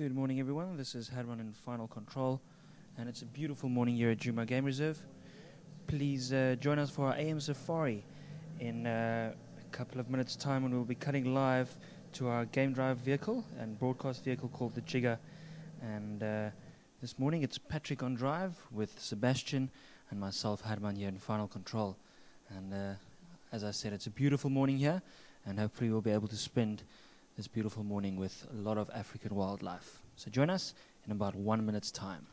Good morning, everyone. This is Herman in Final Control, and it's a beautiful morning here at Djuma Game Reserve. Please join us for our AM Safari in a couple of minutes' time, when we'll be cutting live to our game drive vehicle and broadcast vehicle called the Jigger. And this morning it's Patrick on drive with Sebastian and myself, Herman, here in Final Control. And as I said, it's a beautiful morning here, and hopefully we'll be able to spend this beautiful morning with a lot of African wildlife. So join us in about 1 minute's time.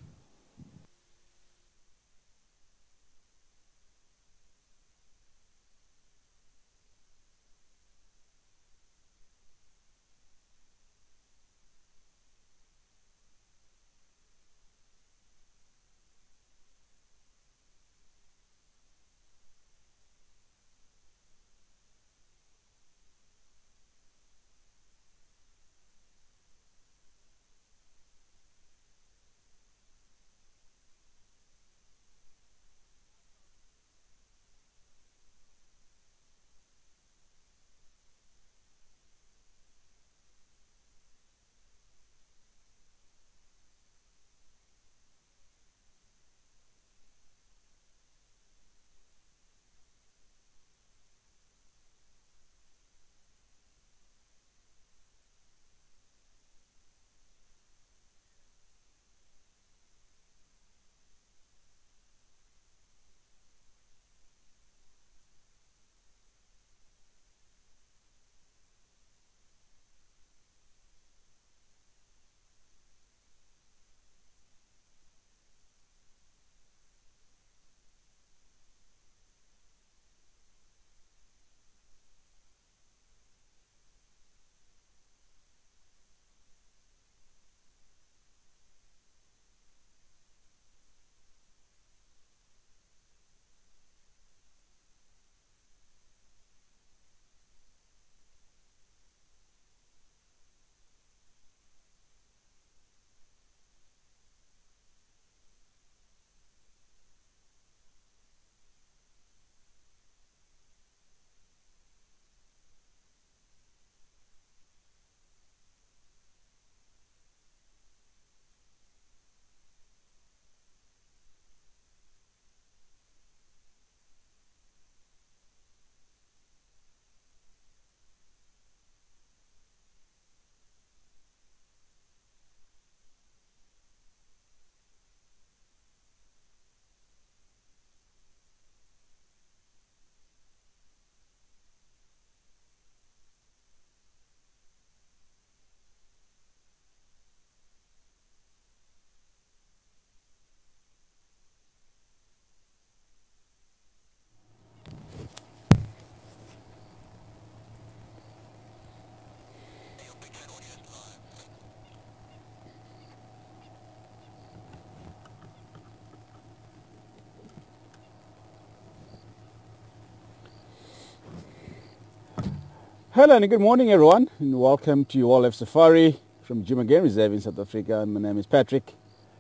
Hello and good morning, everyone, and welcome to Wildlife Safari from Djuma Game Reserve in South Africa. My name is Patrick.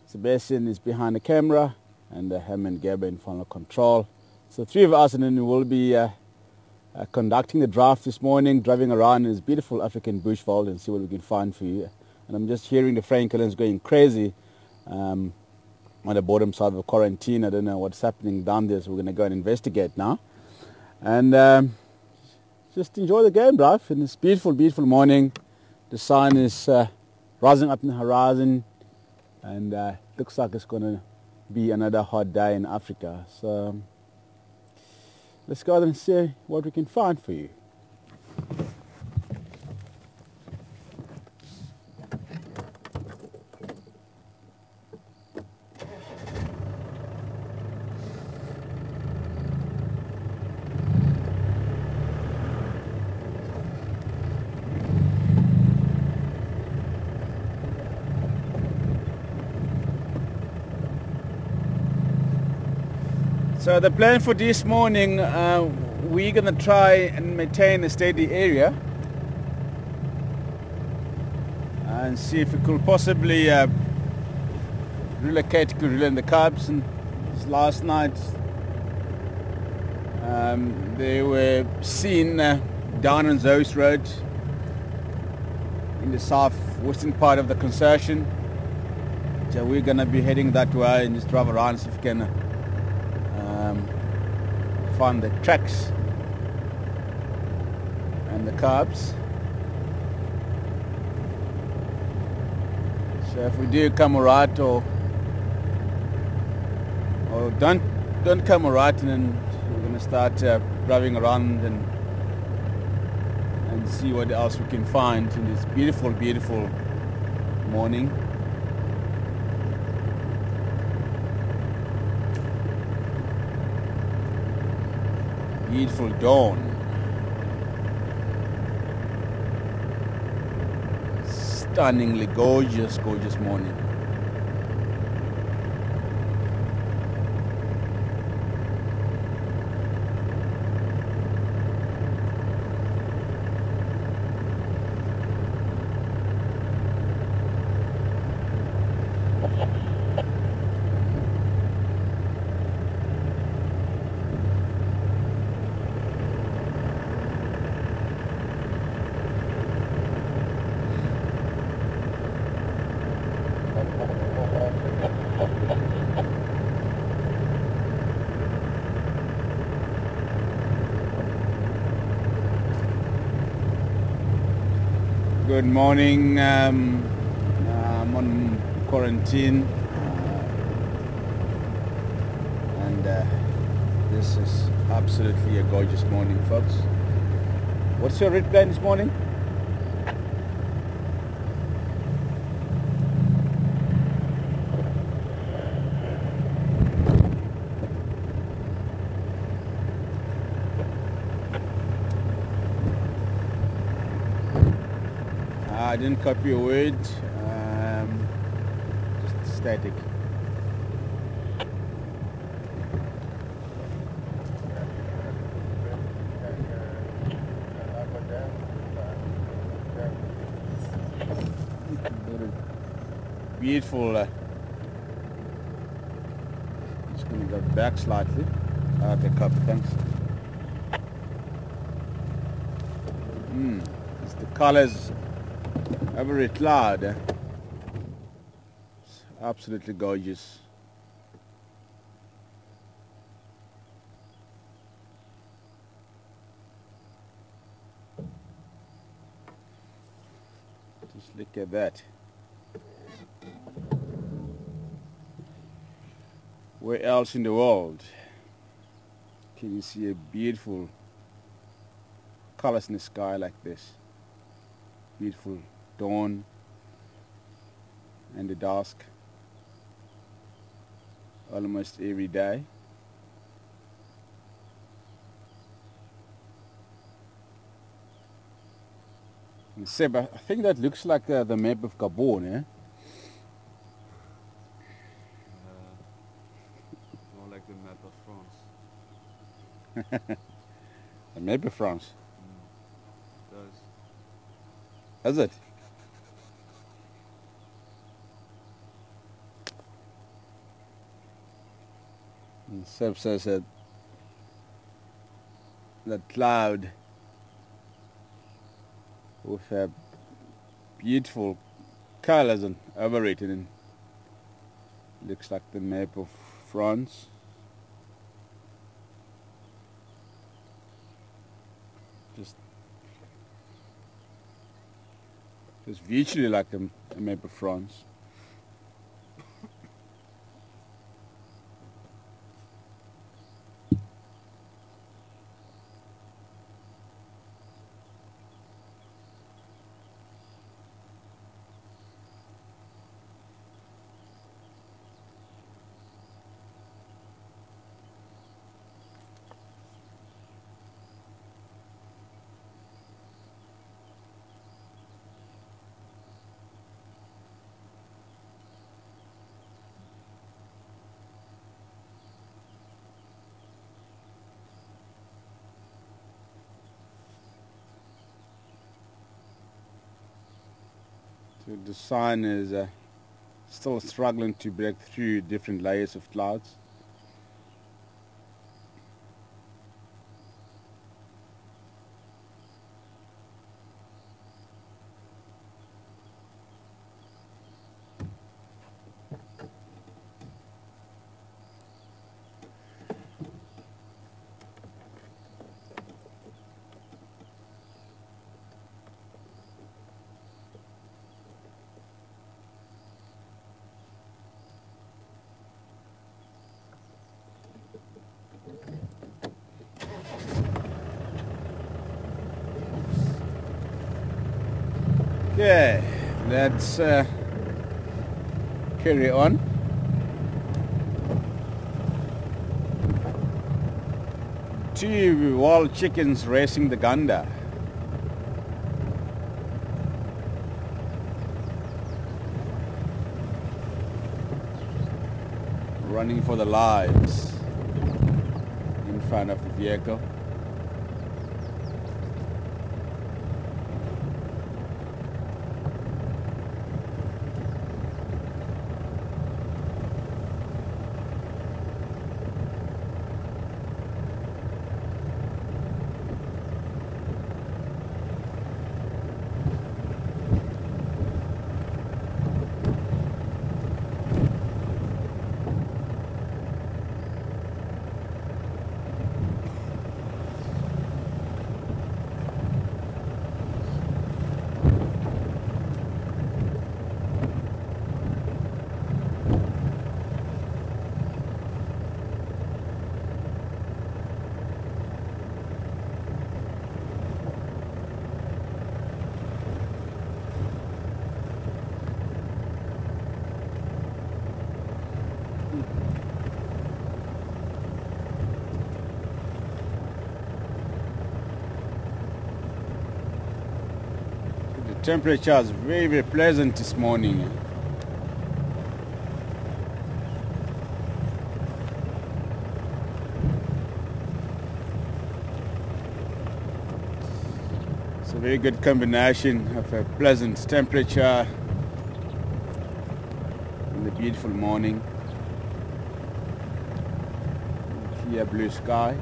Sebastian is behind the camera, and Herman Gerber in Final Control. So three of us, and then we will be conducting the draft this morning, driving around in this beautiful African bushveld and see what we can find for you. And I'm just hearing the francolins going crazy on the bottom side of quarantine. I don't know what's happening down there, so we're going to go and investigate now. And just enjoy the game drive in this beautiful, beautiful morning. The sun is rising up in the horizon, and looks like it's going to be another hot day in Africa. So let's go out and see what we can find for you. So the plan for this morning, we're going to try and maintain a steady area and see if we could possibly relocate Gorilla and the cubs. And last night they were seen down on Zeus Road in the western part of the concession. So we're gonna be heading that way and just drive around so we can find the tracks and the curbs. So if we do come right or don't come right, and then we're gonna start driving around and see what else we can find in this beautiful, beautiful morning. Beautiful dawn. Stunningly gorgeous, gorgeous morning. Good morning. I'm on quarantine, and this is absolutely a gorgeous morning, folks. What's your route plan this morning? I didn't copy a word, just static. Beautiful. Just going to go back slightly. Okay, copy, thanks. It's the colors. Very cloud. It's absolutely gorgeous. Just look at that. Where else in the world can you see a beautiful colors in the sky like this? Beautiful dawn and the dusk almost every day. And Seb, I think that looks like the map of Gabon, eh? More like the map of France. The map of France. It does. Is it? And Seb says that cloud with beautiful colors and overrated, and looks like the map of France. It's virtually like a map of France. So the sun is still struggling to break through different layers of clouds. Yeah, let's carry on. Two wild chickens racing the gander. Running for their lives in front of the vehicle. The temperature is very, very pleasant this morning. It's a very good combination of a pleasant temperature and a beautiful morning. Clear blue sky.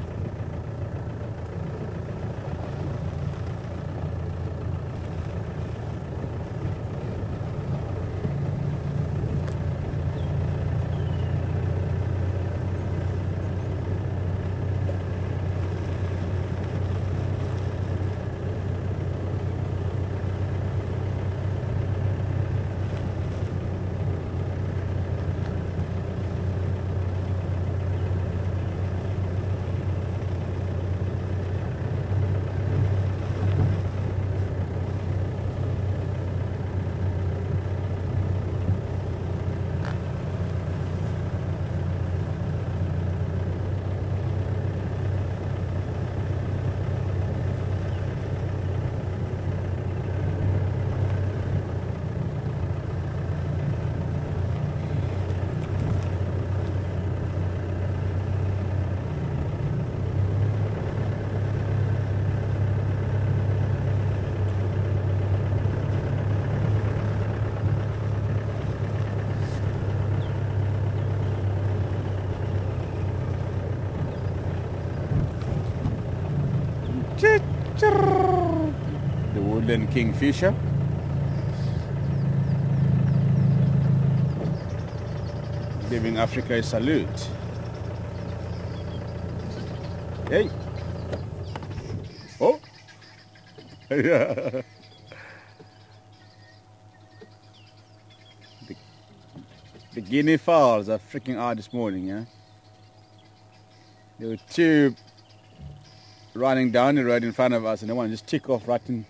The woodland kingfisher. Giving Africa a salute. Hey. Oh. Yeah. The guinea fowls are freaking out this morning, yeah. There were two running down the road in front of us, and the one just took off right in,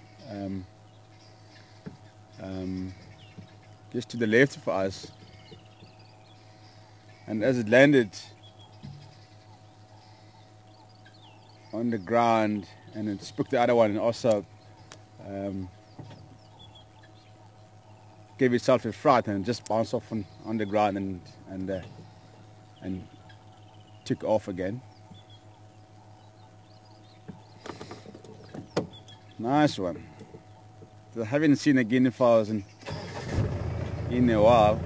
just to the left of us, and as it landed on the ground and it spooked the other one, and also gave itself a fright and just bounced off on the ground and took off again. Nice one. I haven't seen a guinea fowl in a while.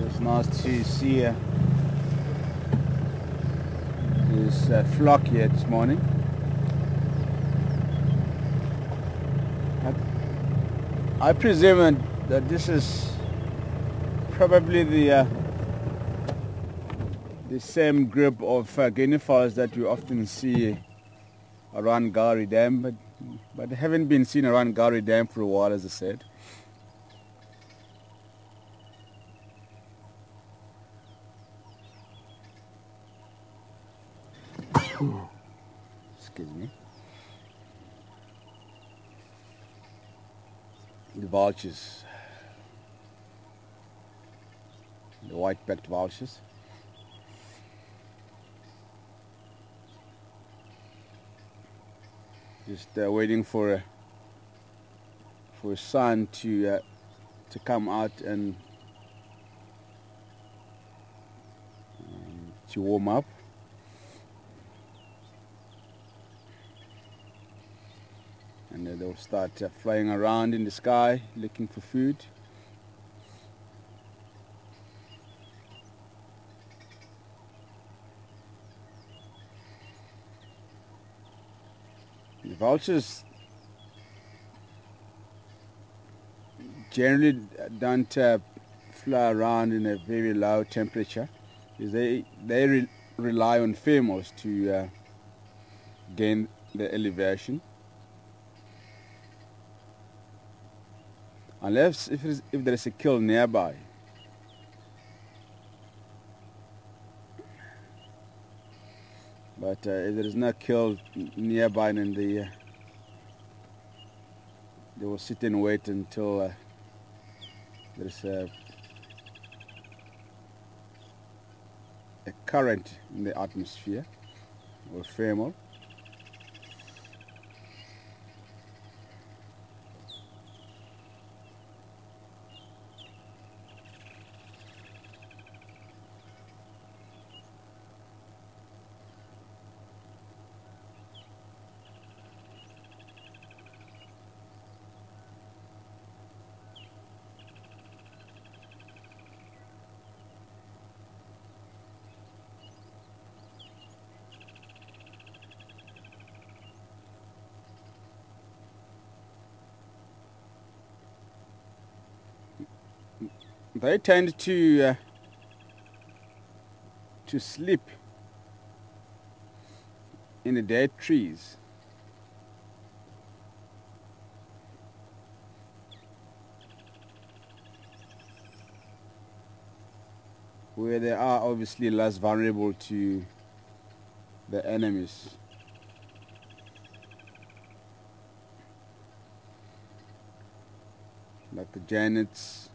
It's nice to see this flock here this morning. I presume that this is probably the same group of guinea fowls that we often see around Gallery Dam, but they haven't been seen around Gallery Dam for a while, as I said. Excuse me. the vultures, the white-backed vultures. Just waiting for a sun to come out and to warm up. And they'll start flying around in the sky looking for food. The vultures generally don't fly around in a very low temperature, because they rely on females to gain the elevation. Unless if there is a kill nearby. But if there is no kill nearby, then they will sit and wait until there is a current in the atmosphere, or thermal. They tend to sleep in the dead trees. Where they are obviously less vulnerable to the enemies. Like the janets.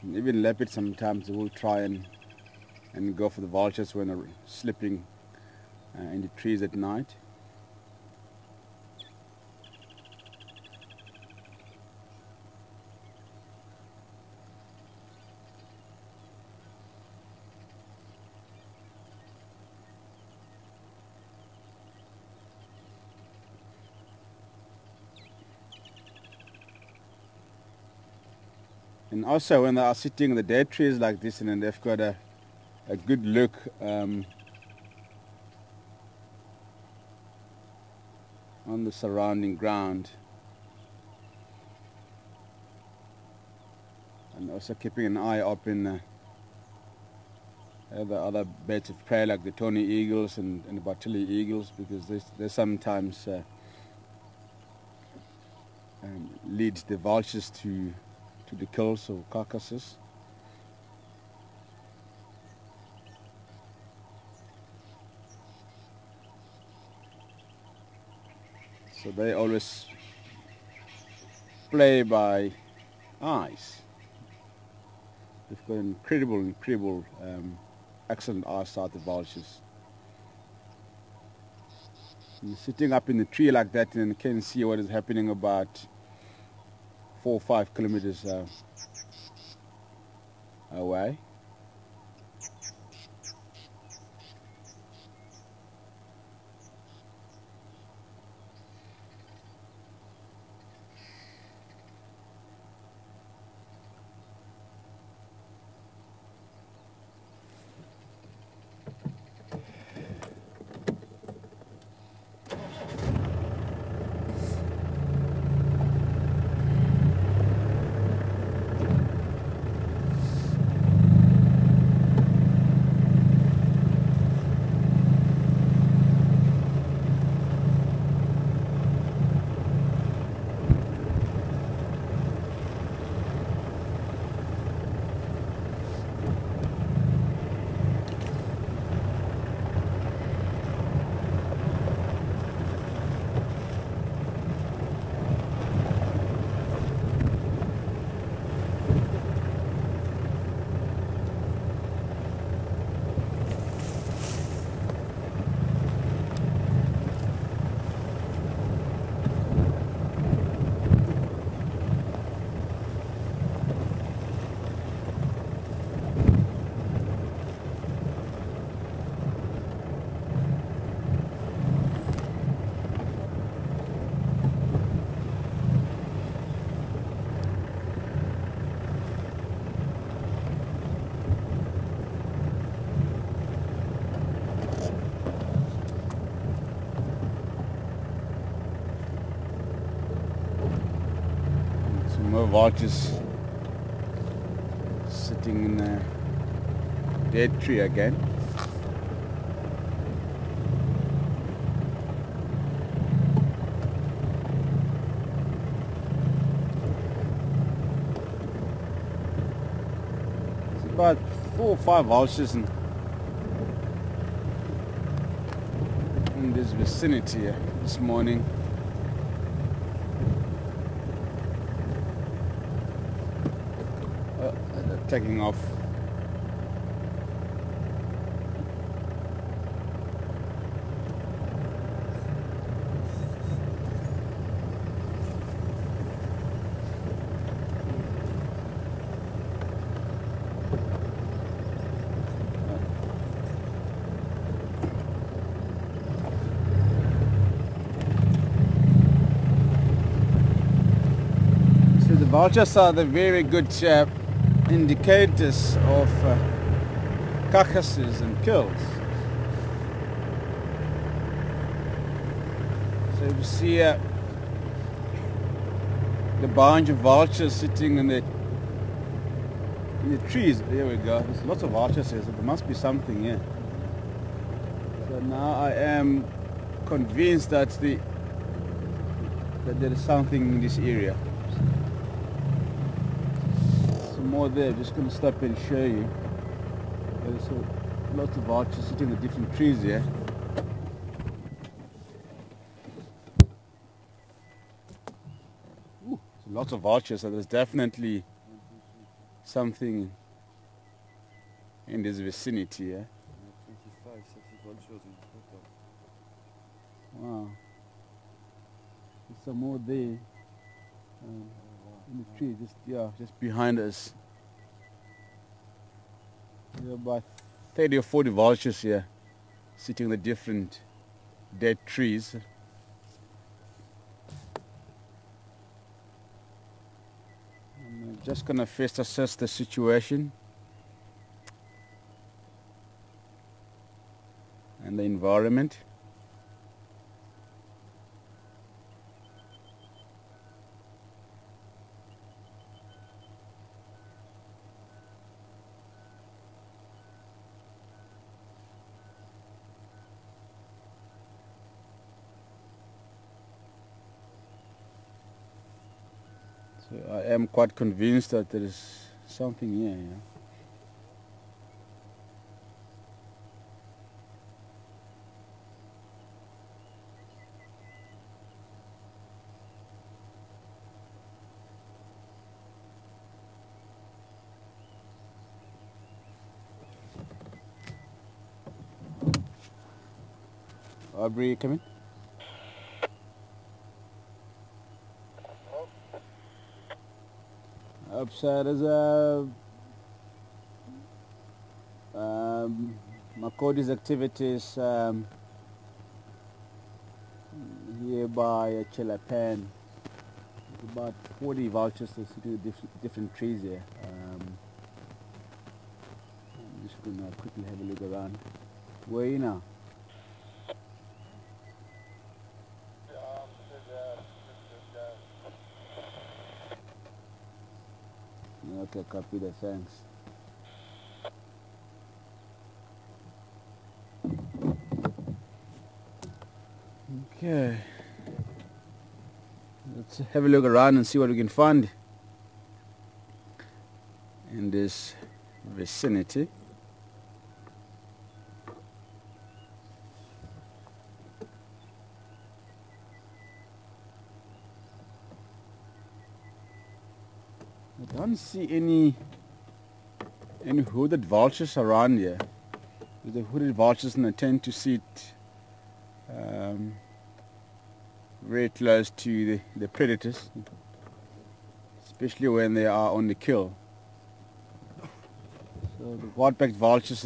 Even leopards sometimes will try and go for the vultures when they're sleeping in the trees at night. And also when they are sitting in the dead trees like this, and then they've got a good look on the surrounding ground, and also keeping an eye up in the other birds of prey like the tawny eagles and the Bartili eagles, because they sometimes lead the vultures to the kills or carcasses. So they always play by eyes. They've got incredible, excellent eyesight, the vultures. You're sitting up in the tree like that and you can see what is happening about 4 or 5 kilometers away. more vultures sitting in a dead tree again. It's about 4 or 5 vultures in this vicinity this morning. They're taking off. So the vultures are the very good indicators of carcasses and kills. So you see the bunch of vultures sitting in the trees. There we go. There's lots of vultures here, so there must be something here. So now I am convinced that there is something in this area. More there. I'm just going to stop and show you. There's lots of vultures sitting in different trees here. Ooh, lots of vultures, so there's definitely something in this vicinity here. 25, 30 vultures in total. Wow. There's some more there. In the tree, just behind us. There are about 30 or 40 vultures here, sitting in the different dead trees. I'm just gonna first assess the situation and the environment. So I am quite convinced that there is something here. Yeah? Aubrey, come in. Upside is Makody's activities here by Chelapan. There's about 40 vultures sitting in different trees here. I'm just going to quickly have a look around. Where are you now? Okay, copy that, thanks. Okay. Let's have a look around and see what we can find in this vicinity. I don't see any hooded vultures around here. The hooded vultures, and I tend to sit very close to the predators, especially when they are on the kill. So the white-backed vultures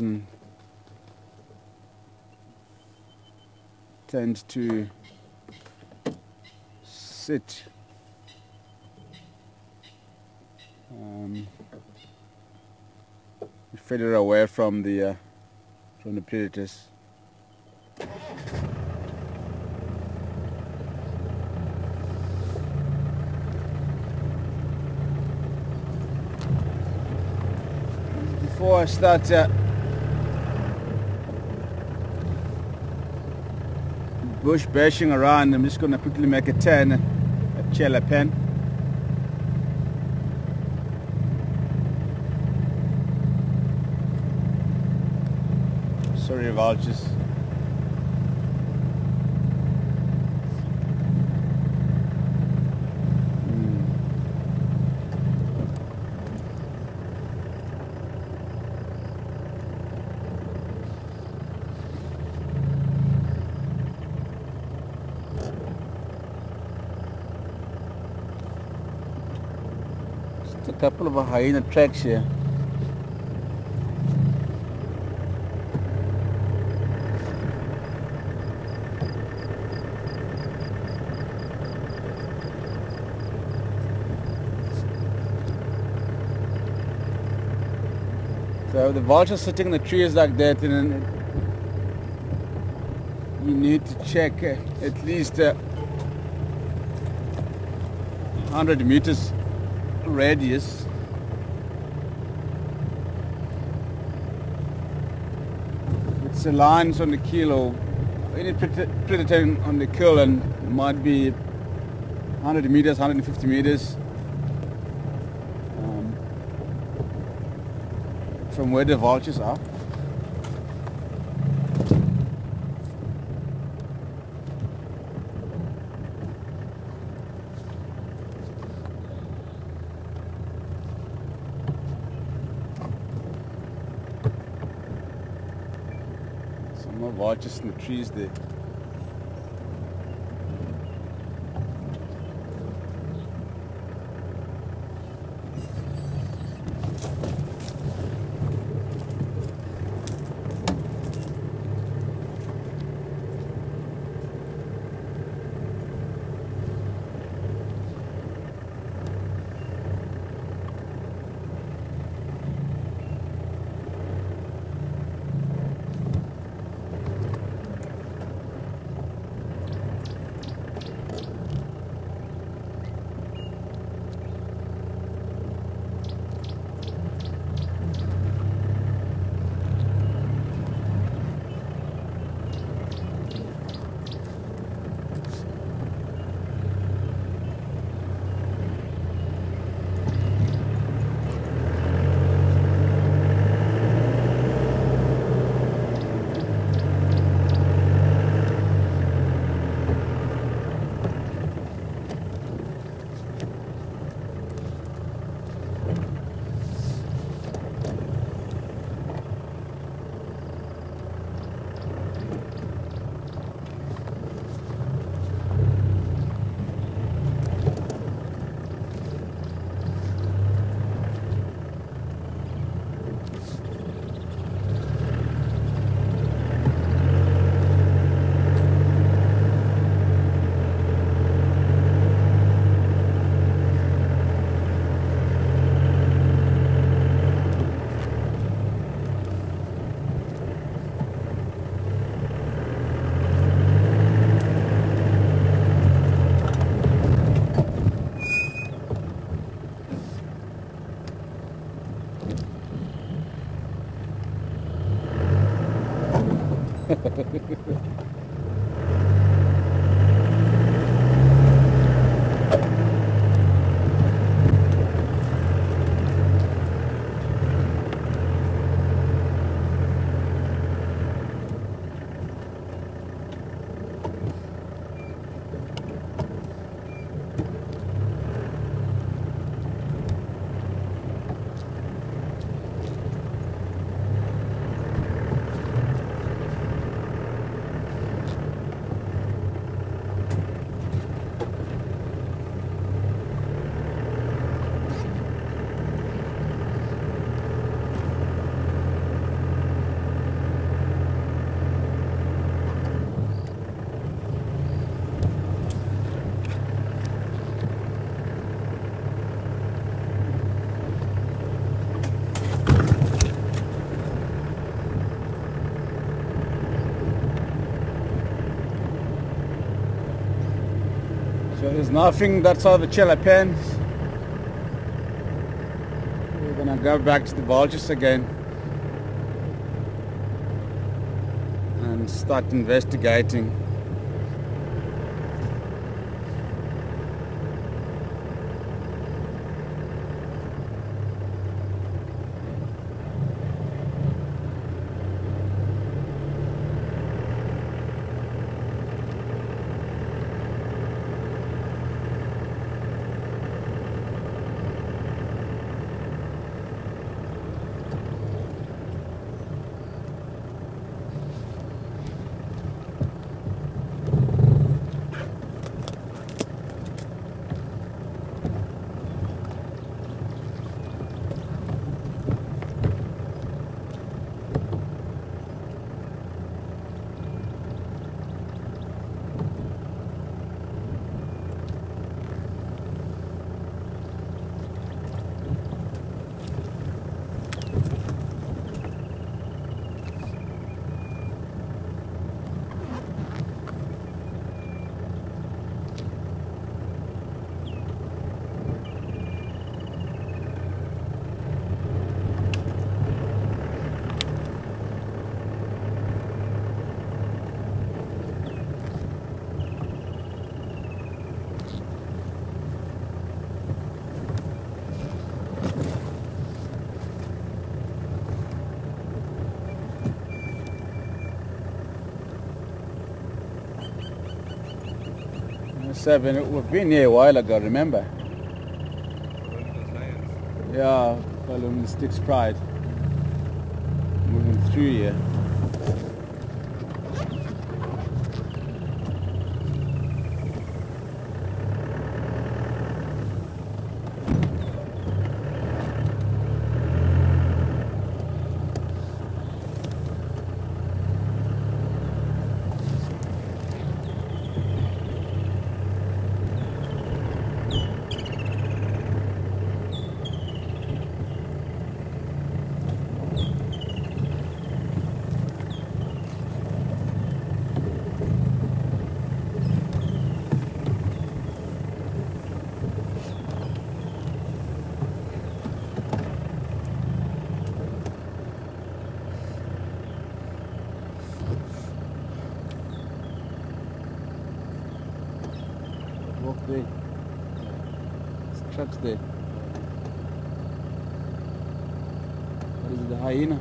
tend to sit further away from the predators. before I start bush bashing around, I'm just going to quickly make a turn at Chela Pen. Sorry, vultures. Just a couple of hyena tracks here. So the vultures sitting in the trees like that, and you need to check at least 100 meters radius. It's a lines on the kill or any predator on the kill, and it might be 100 meters, 150 meters. From where the vultures are. Some more vultures in the trees there. So there's nothing, that's all the Chela Pens. We're gonna go back to the vultures again. and start investigating. We've been here a while ago, remember? Yeah, following the Styx Pride. Moving through here. Walk there. There's trucks there. What is it, the hyena?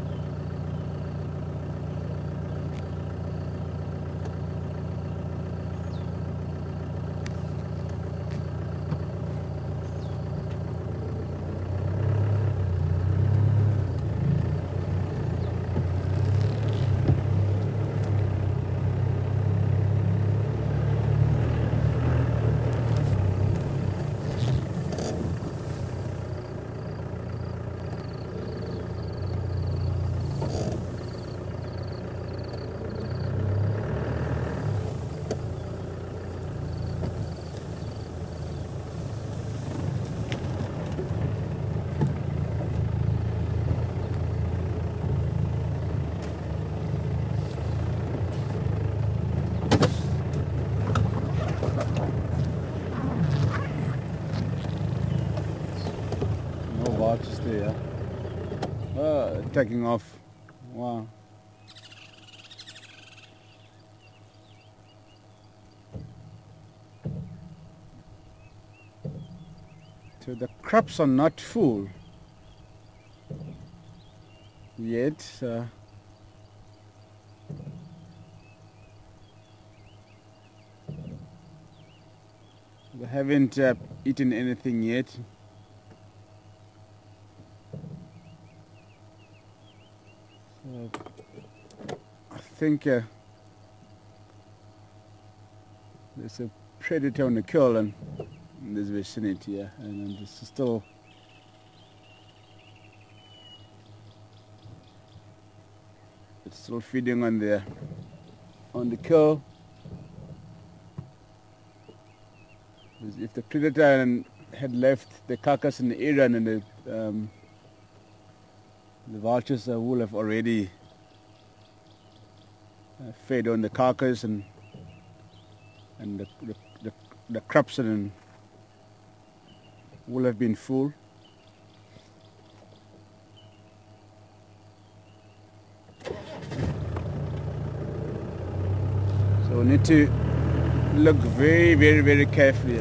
Just there. Taking off. Wow. So the crops are not full yet. They haven't eaten anything yet. I think there's a predator on the kill in this vicinity here, and this is still feeding on the kill. If the predator had left the carcass in the area, and the vultures would have already fed on the carcass, and the crops will have been full. need to look very, very, very carefully.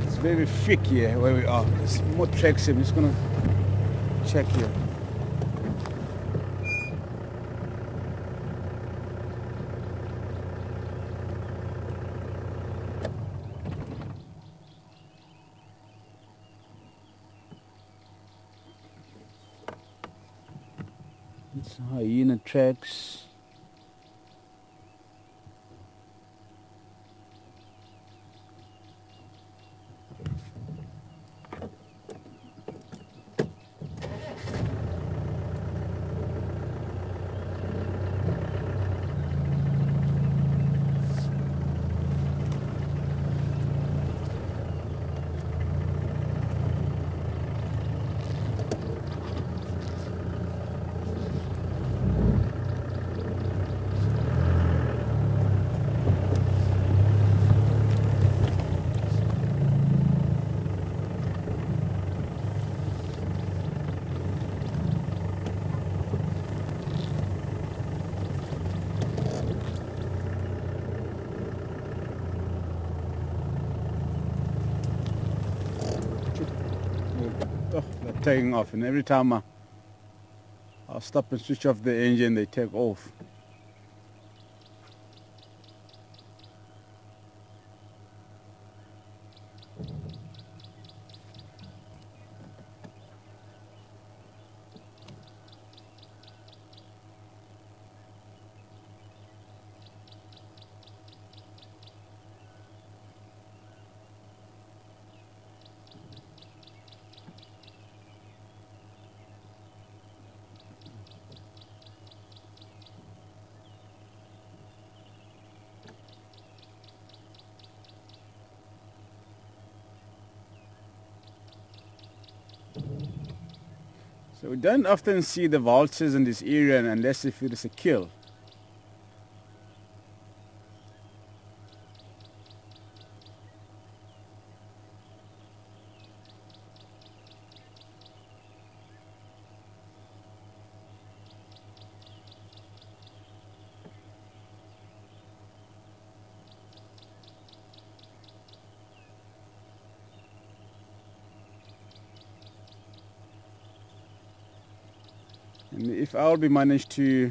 It's very thick here where we are. There's more tracks here. I'm just gonna check here. It's hyena tracks. Oh, they're taking off, and every time I'll stop and switch off the engine, they take off. So we don't often see the vultures in this area unless if it is a kill. And if Albie managed to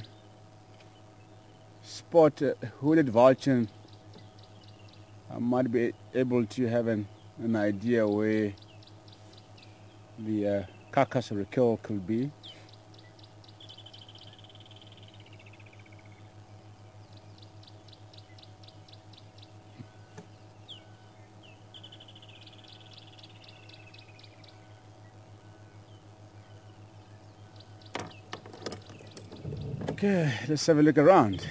spot a hooded vulture, I might be able to have an idea where the carcass or a kill could be. Okay, let's have a look around.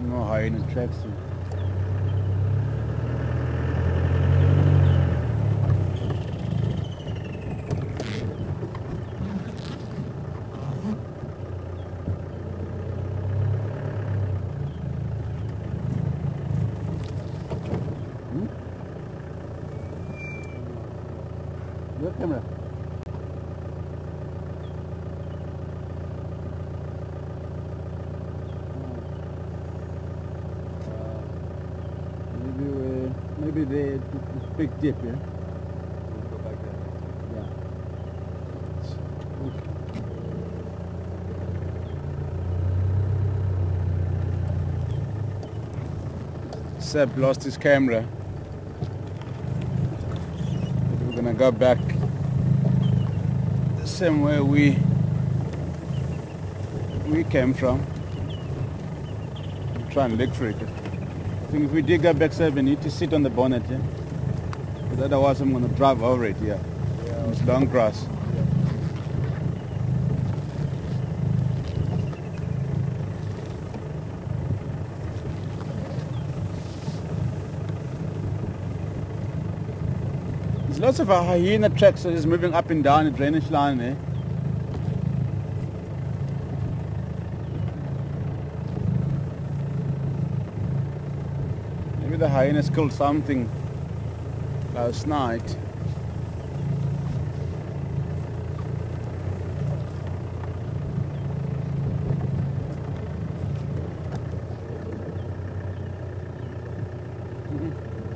More hyena tracks. Your camera. be the big dip, yeah? We'll go back there. Yeah. Seb lost his camera. But we're gonna go back the same way we came from. Try and look for it. I think if we dig up back, Seb, we need to sit on the bonnet, yeah? Because otherwise I'm gonna drive over it, yeah. It's long grass. There's lots of hyena tracks that is moving up and down the drainage line there. Maybe the hyenas killed something last night.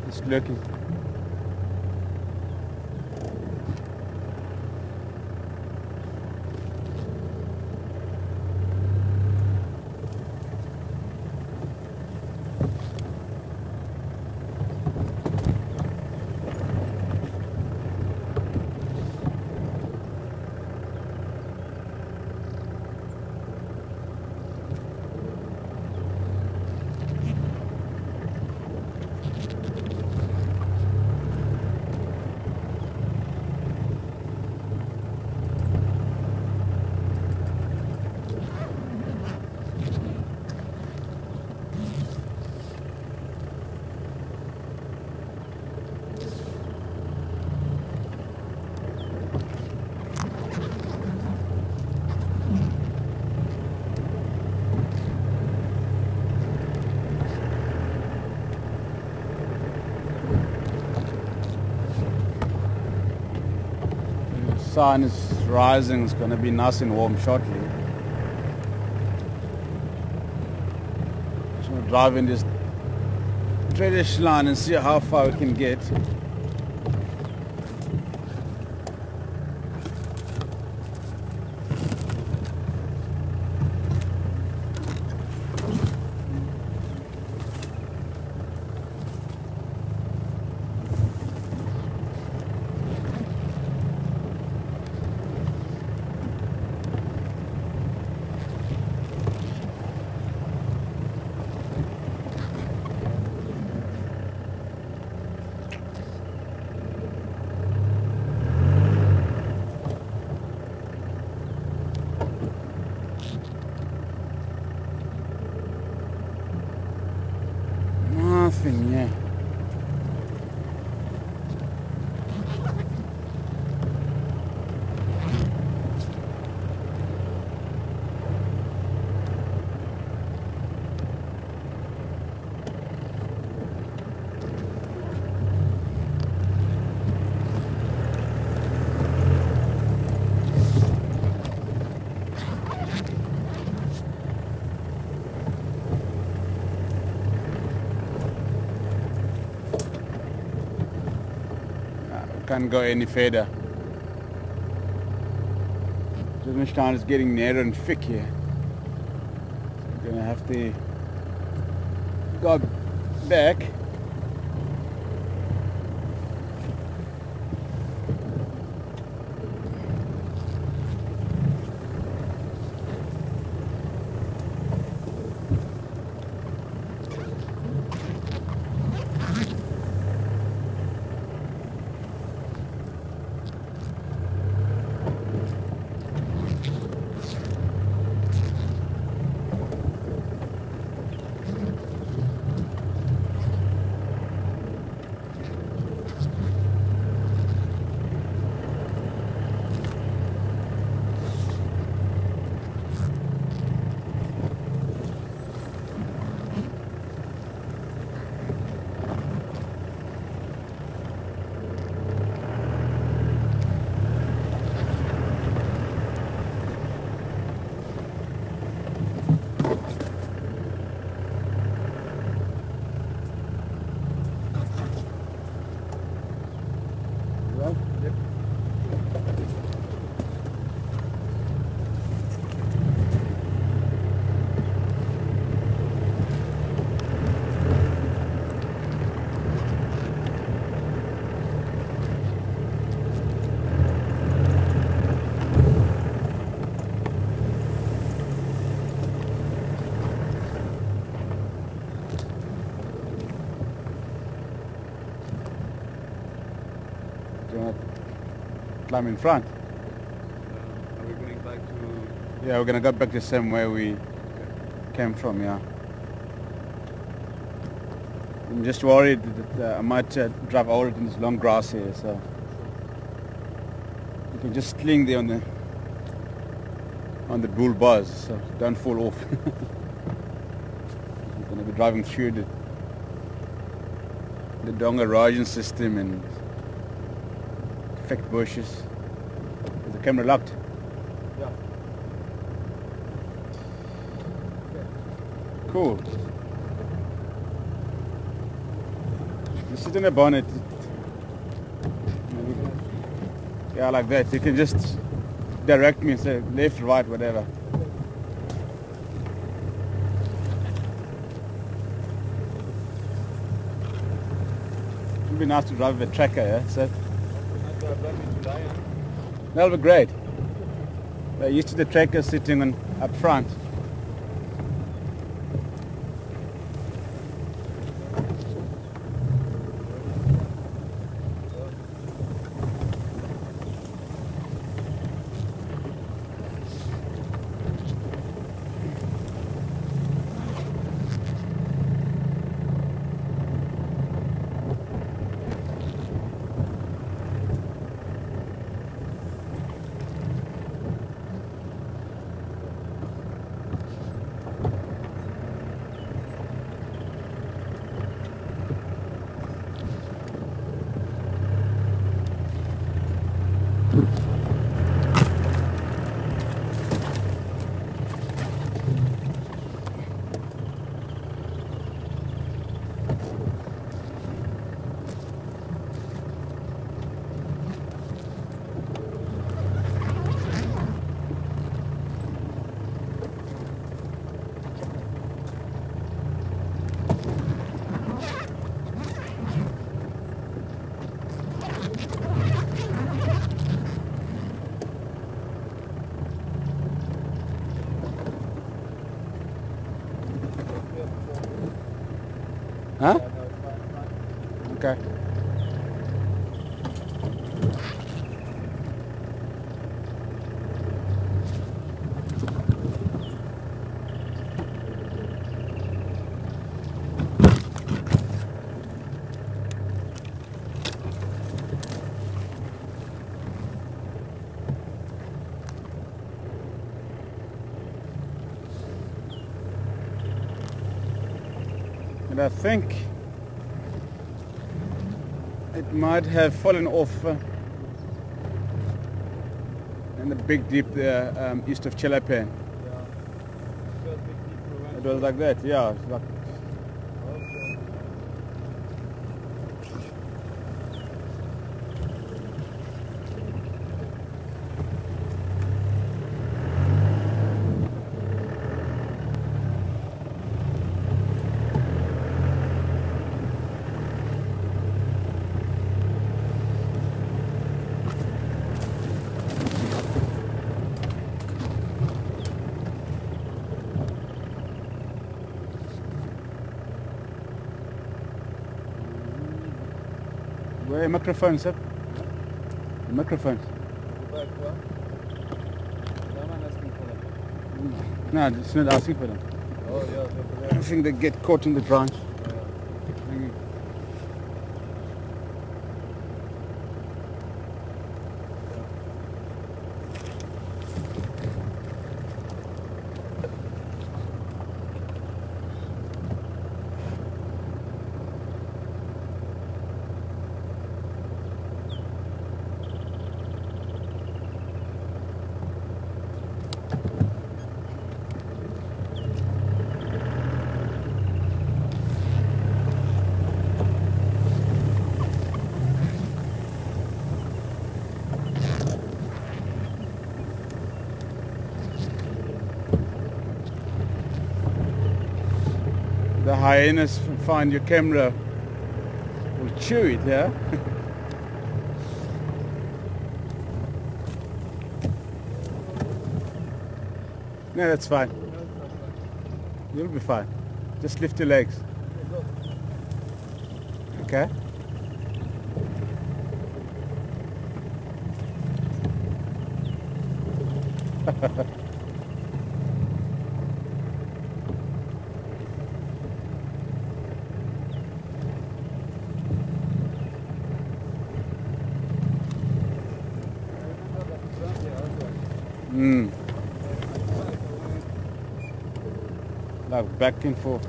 Just looking. Sun is rising, it's going to be nice and warm shortly. Just going to drive in this drainage line and see how far we can get. Nothing, yeah. Can't go any further. Drainage is getting narrow and thick here. So we're gonna have to go back. Do you want to climb in front? Are we going back to... Yeah, we're going to go back the same way we came from, yeah. I'm just worried that I might drive over it in this long grass here, so you can just cling there on the bull bars, so don't fall off. I'm going to be driving through the Donga erosion system and thick bushes. Is the camera locked? Yeah. Cool. You sit in the bonnet. Yeah, like that. You can just direct me and say left, right, whatever. It would be nice to drive with a tracker, yeah? So that'll be great. They're used to the tracker sitting up front. Huh? Okay. And I think it might have fallen off in the big deep there east of Chelapen. It was like that, yeah. It's like where are microphones, sir? The microphones. No, it's not asking for them. Oh, yeah. I think they get caught in the branch. The hyenas find your camera, will chew it, yeah? No, that's fine. You'll be fine. Just lift your legs. Okay? Like back and forth.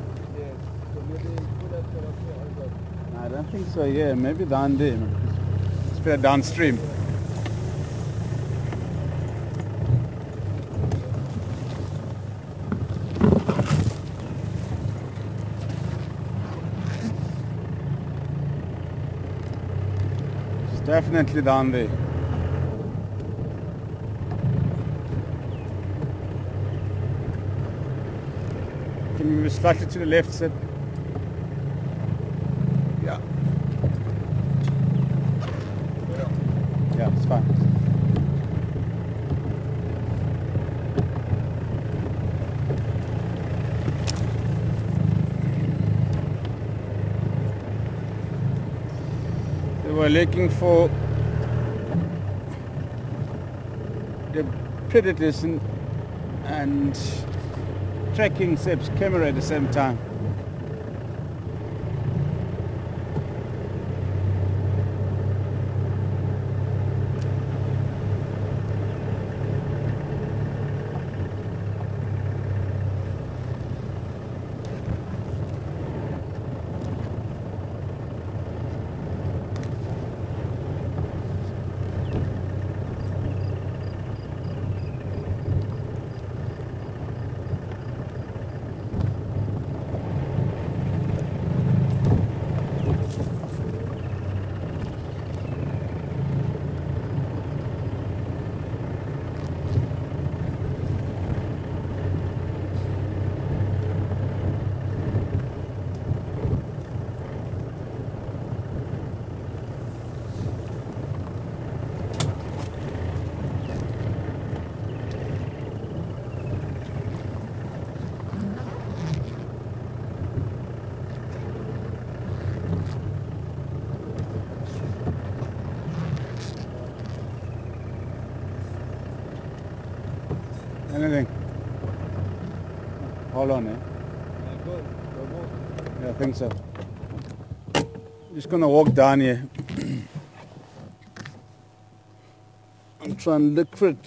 I don't think so, yeah, maybe down there. It's better downstream. It's definitely down there. Can you move slightly to the left, Sid? Yeah. Yeah, it's fine. They were looking for the predators and tracking Seb's camera at the same time. Anything? Hold on, eh? Yeah, I think so. Just gonna walk down here. I'm trying to look for it.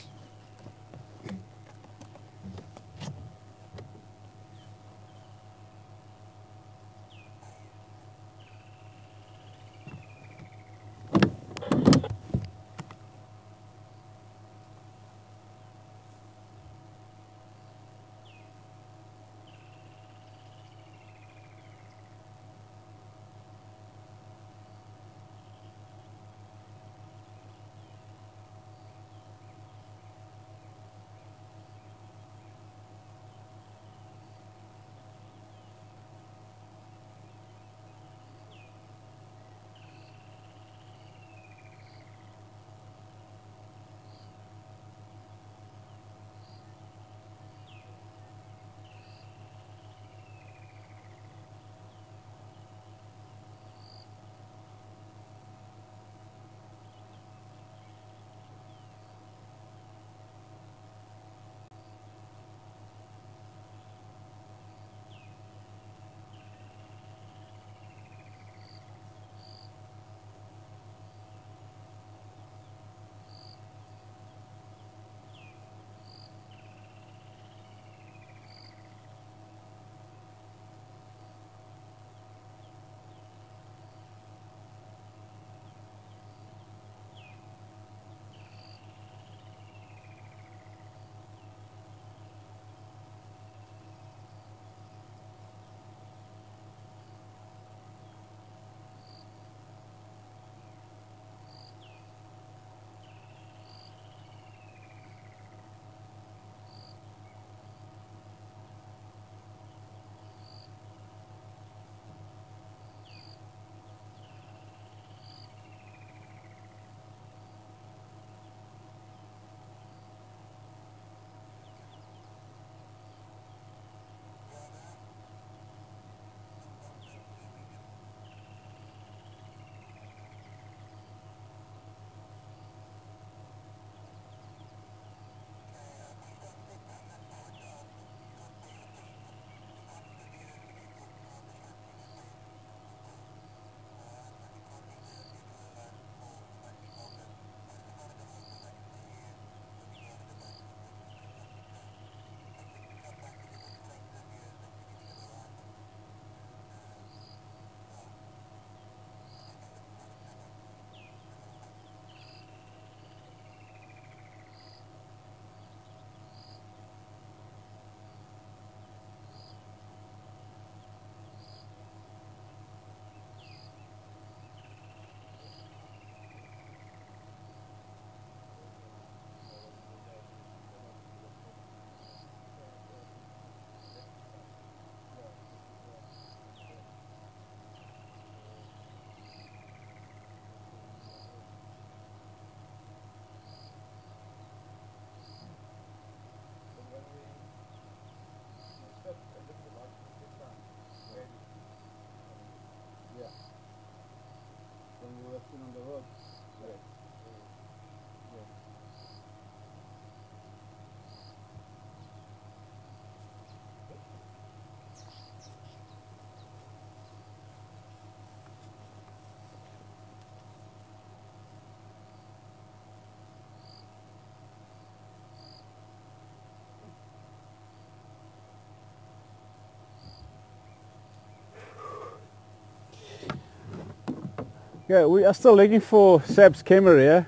Yeah, we are still looking for Seb's camera here.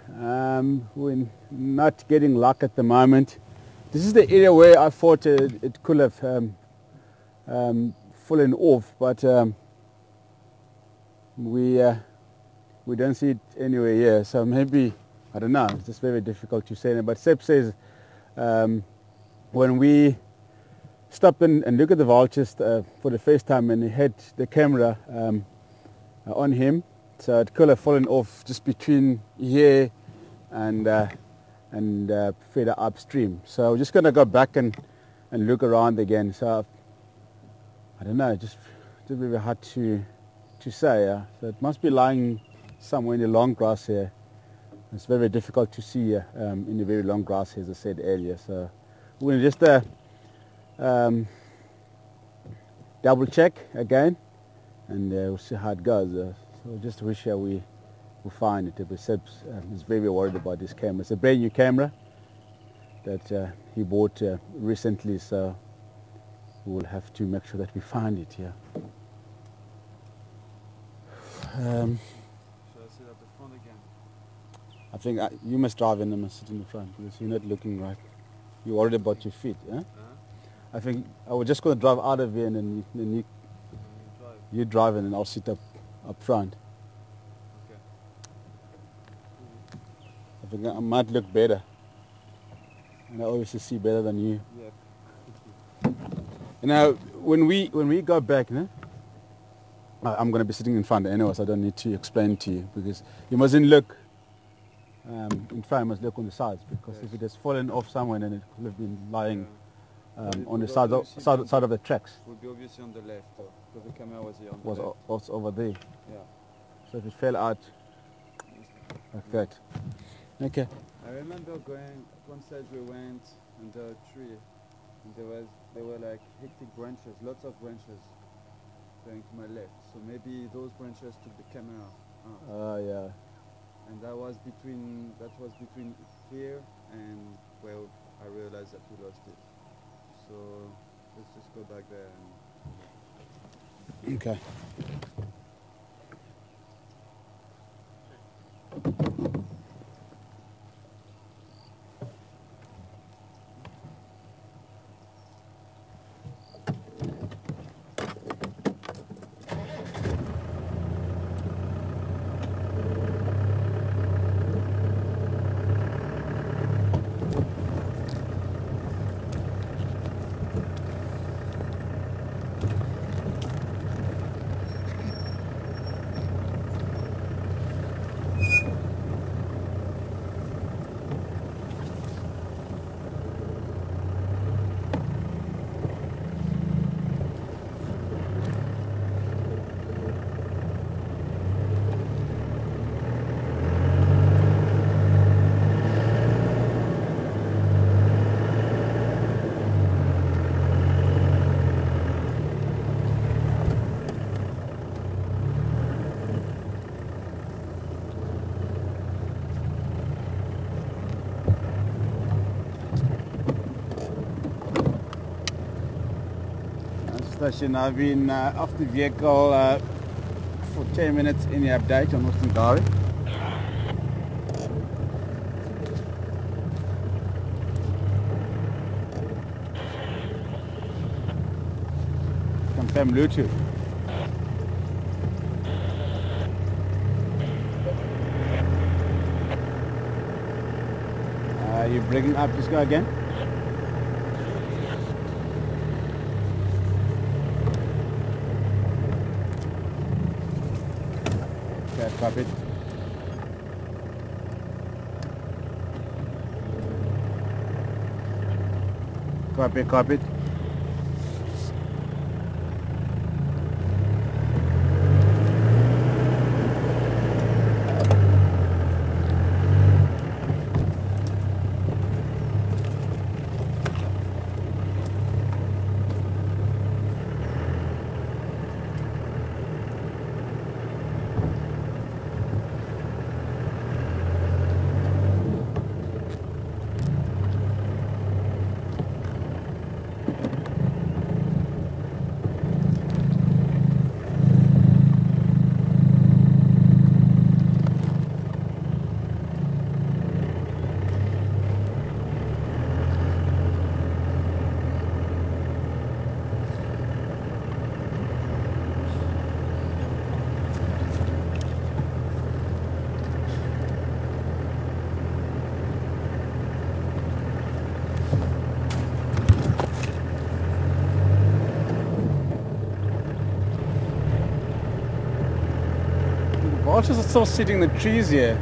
We're not getting luck at the moment. This is the area where I thought it could have fallen off, but we don't see it anywhere here. So maybe, I don't know, it's just very difficult to say. But Seb says when we stopped and look at the vultures for the first time and he had the camera on him, so it could have fallen off just between here and further upstream. So we're just going to go back and look around again. So I don't know, just very hard to say. So it must be lying somewhere in the long grass here. It's very difficult to see in the very long grass, as I said earlier. So we're going to just double check again, and we'll see how it goes. So just wish we will find it. But Seb is very worried about this camera. It's a brand new camera that he bought recently, so we'll have to make sure that we find it here. Should I sit at the front again? I think you must drive and I must sit in the front because you're not looking right. You're worried about your feet, eh? I think I was just going to drive out of here and then you drive and then I'll sit up front. Okay. I think I might look better. And I obviously see better than you. Yeah. Now, when we go back, I'm going to be sitting in front anyway, so I don't need to explain to you because you mustn't look in front, you must look on the sides because Yes. if it has fallen off somewhere, then it could have been lying It on the would side obviously of the tracks. would be obviously on the left though, because the camera was here on the Was left. also over there. Yeah. So if it fell out like that. Okay. I remember going one side we went under a tree and there were like hectic branches, lots of branches going to my left. So maybe those branches took the camera out. Yeah. And that was between here and where I realized that we lost it. So let's just go back there and Okay. Station. I've been off the vehicle for 10 minutes in the update on Western Gari. Confirm Bluetooth. You bringing up this guy again? Okay, copy. Copy. Also still sitting in the trees here.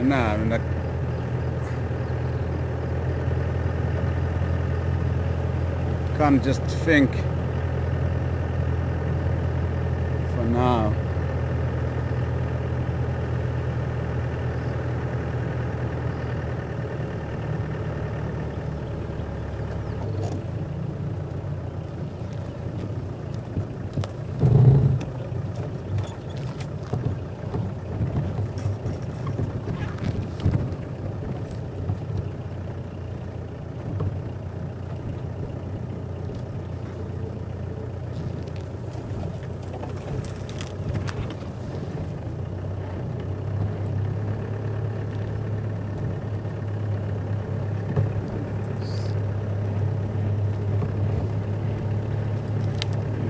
No, I mean, like, can't just think for now.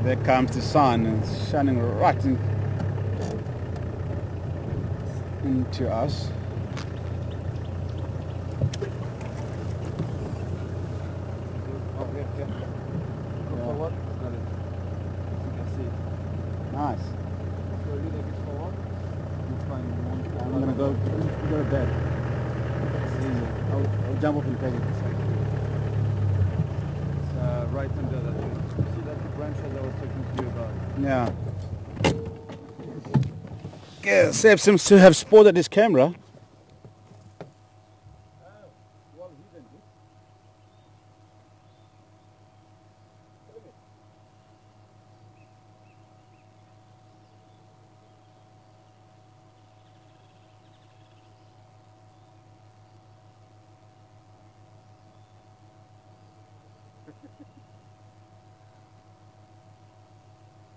There comes the sun and it's shining right into us. Okay. Go forward. Got it. You can see it. Nice. Go a little bit forward. You'll find one. I'm gonna go to bed. It's easy. I'll jump up and take it. It's right under that tree. You see that branch that I was talking to you about? Yeah. Yeah, Seb seems to have spotted his camera.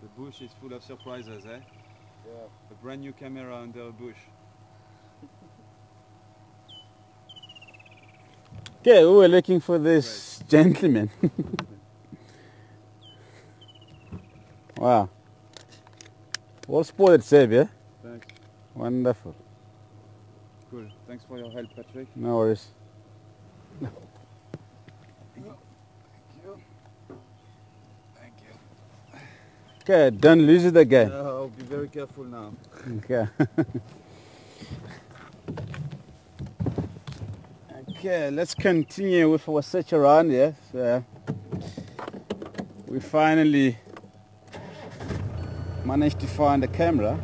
The bush is full of surprises, eh? Yeah. A brand new camera under a bush. Okay, we were looking for this gentleman. Wow. Well spotted, Seb, yeah? Thanks. Wonderful. Cool. Thanks for your help, Patrick. No worries. Thank you. Okay, don't lose it again. I'll be very careful now. Okay. Okay, let's continue with our search around here. So we finally managed to find the camera.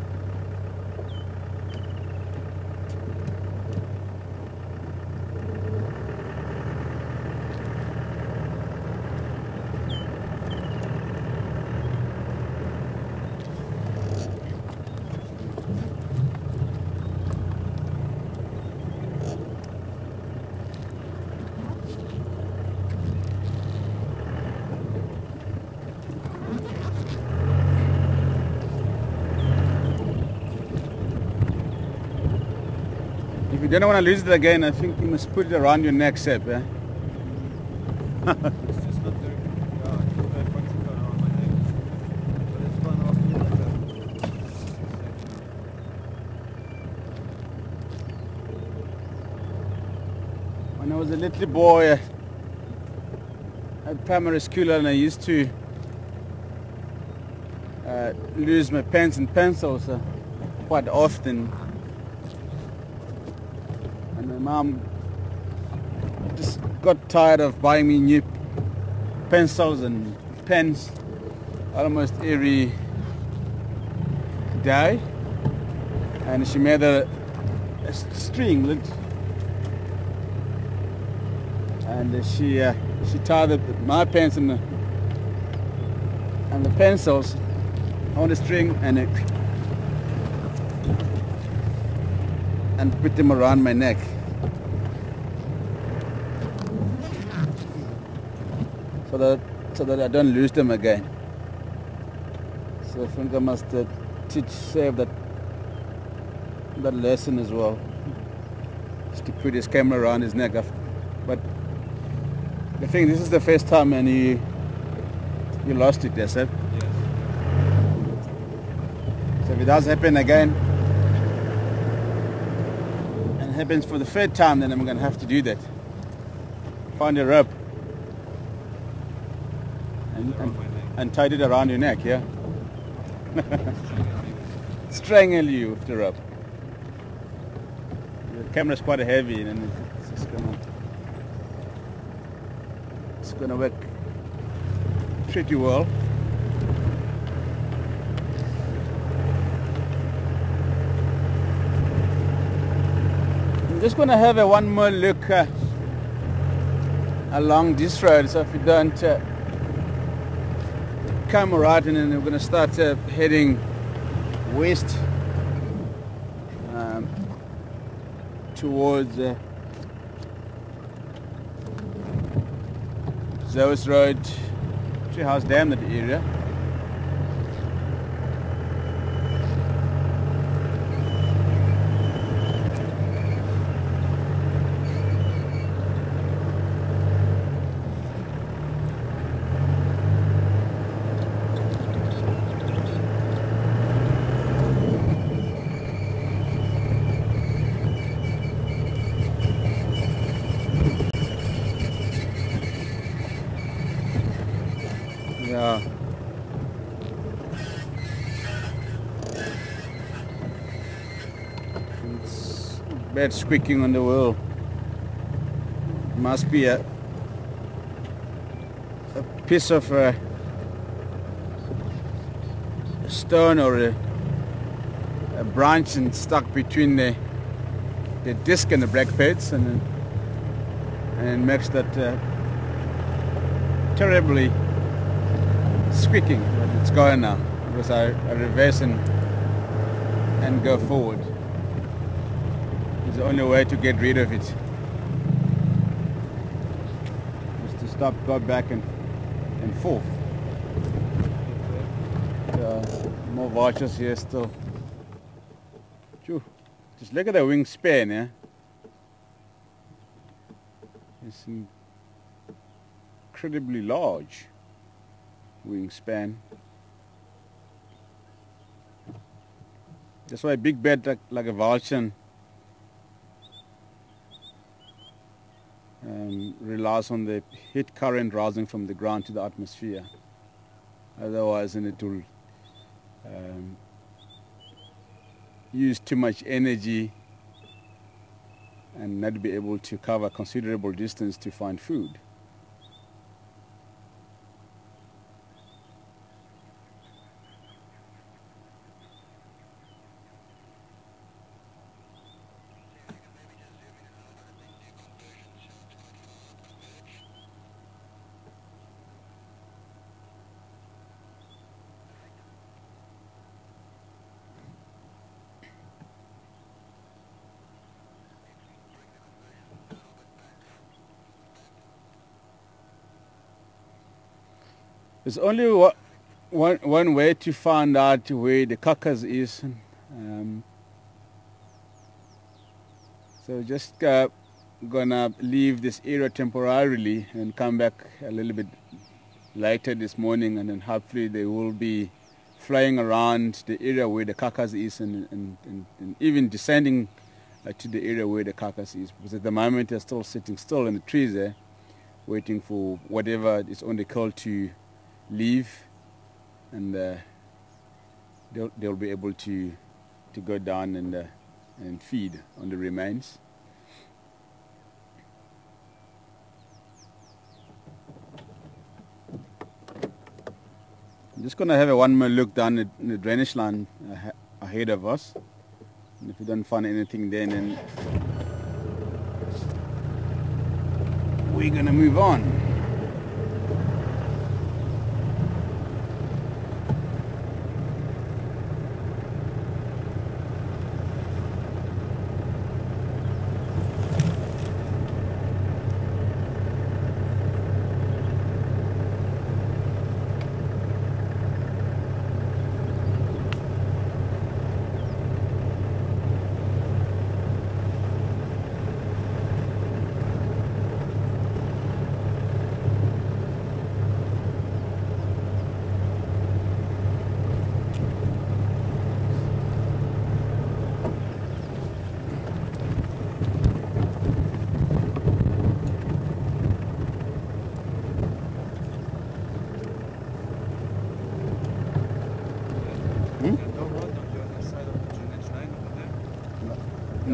If you don't want to lose it again, I think you must put it around your neck, Seb. Eh? It's just not very it's not very practical around my neck. But it's fun off me like that. When I was a little boy at primary school, and I used to lose my pens and pencils quite often. And my mom just got tired of buying me new pencils and pens almost every day. And she made a string, and she tied my pens and the pencils on the string and put them around my neck. So that I don't lose them again. So I think I must teach Seb that lesson as well. Just to put his camera around his neck. But I think this is the first time and you lost it there, Seb. Yes. So if it does happen again, and happens for the third time, then I'm going to have to do that. Find a rope and tied it around your neck, yeah? Strangle you with the rope. The camera's quite heavy, and it's gonna work pretty well. I'm just gonna have a one more look along this road, so if you don't come right, and then we're gonna start heading west towards Zeus Road, Treehouse Dam, that area. Yeah. It's bad squeaking on the wheel. Must be a piece of stone or a branch and stuck between the disc and the brake pads, and makes that terribly squeaking. But it's going now because I reverse and go forward. It's the only way to get rid of it. Just to stop, go back and forth. More vultures here still. Phew. Just look at the wingspan, yeah? It's incredibly large wingspan. That's why a big bird like a vulture relies on the heat current rising from the ground to the atmosphere. Otherwise, then it will use too much energy and not be able to cover considerable distance to find food. There's only one way to find out where the carcass is. So just gonna leave this area temporarily and come back a little bit later this morning, and then hopefully they will be flying around the area where the carcass is and even descending to the area where the carcass is, because at the moment they're still sitting still in the trees there waiting for whatever is on the call to leave, and they'll be able to go down and feed on the remains. I'm just going to have a one more look down at the drainage line ahead of us, and if we don't find anything there, then we're going to move on.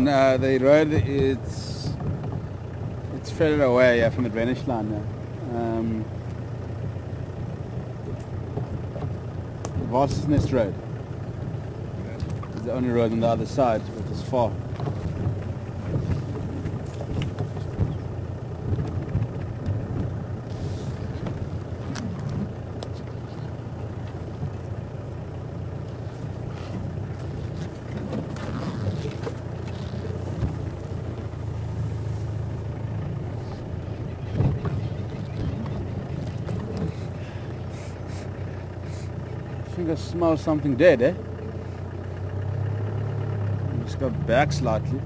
No, the road it's further away from the drainage line now. Vast's Nest Road is the only road on the other side, which is far. I think I smell something dead, eh? Just got back slightly.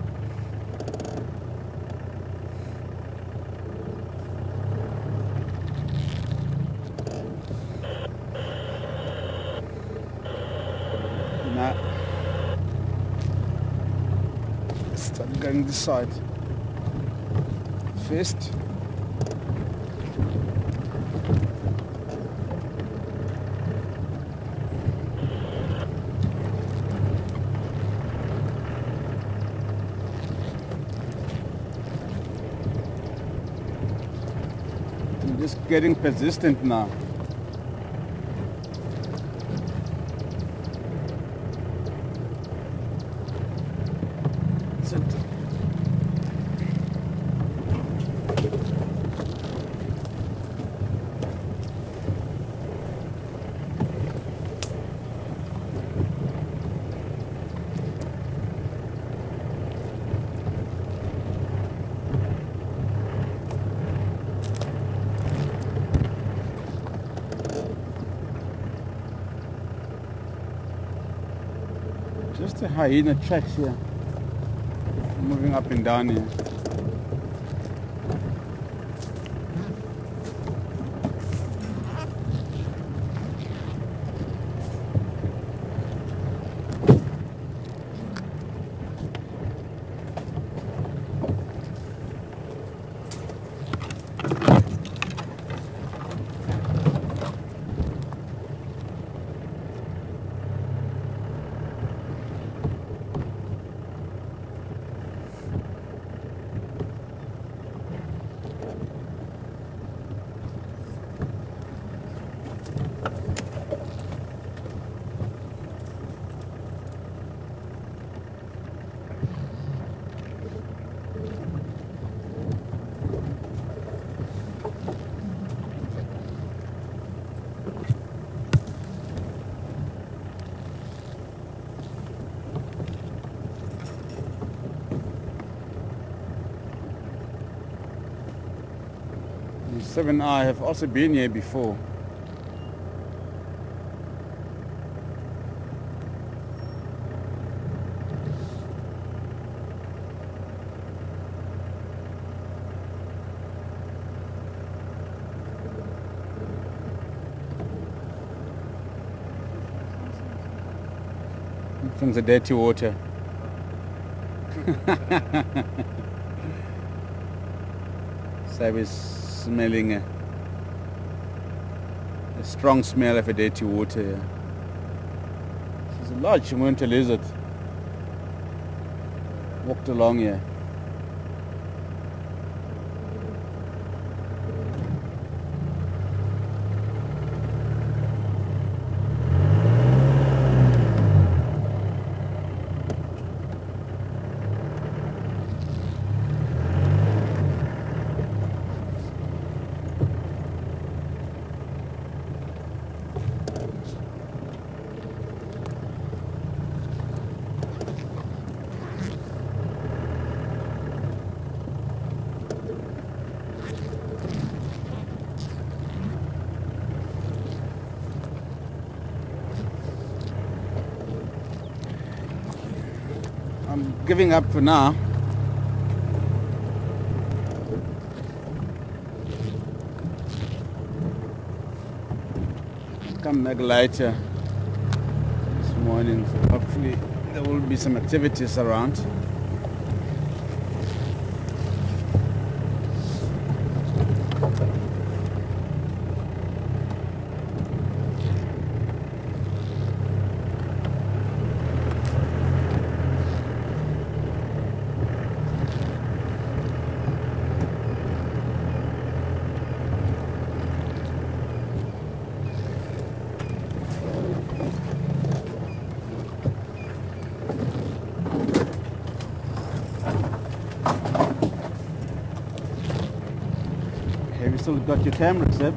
Nah. Start going this side. First. Just getting persistent now. Just a hyena tracks here, moving up and down here. The 7i have also been here before. From the dirty water. So we're smelling a strong smell of a dirty water here. There's a large winter lizard walked along here. I'm giving up for now. Come back later this morning. So hopefully there will be some activities around. Have you still got your camera, Seb?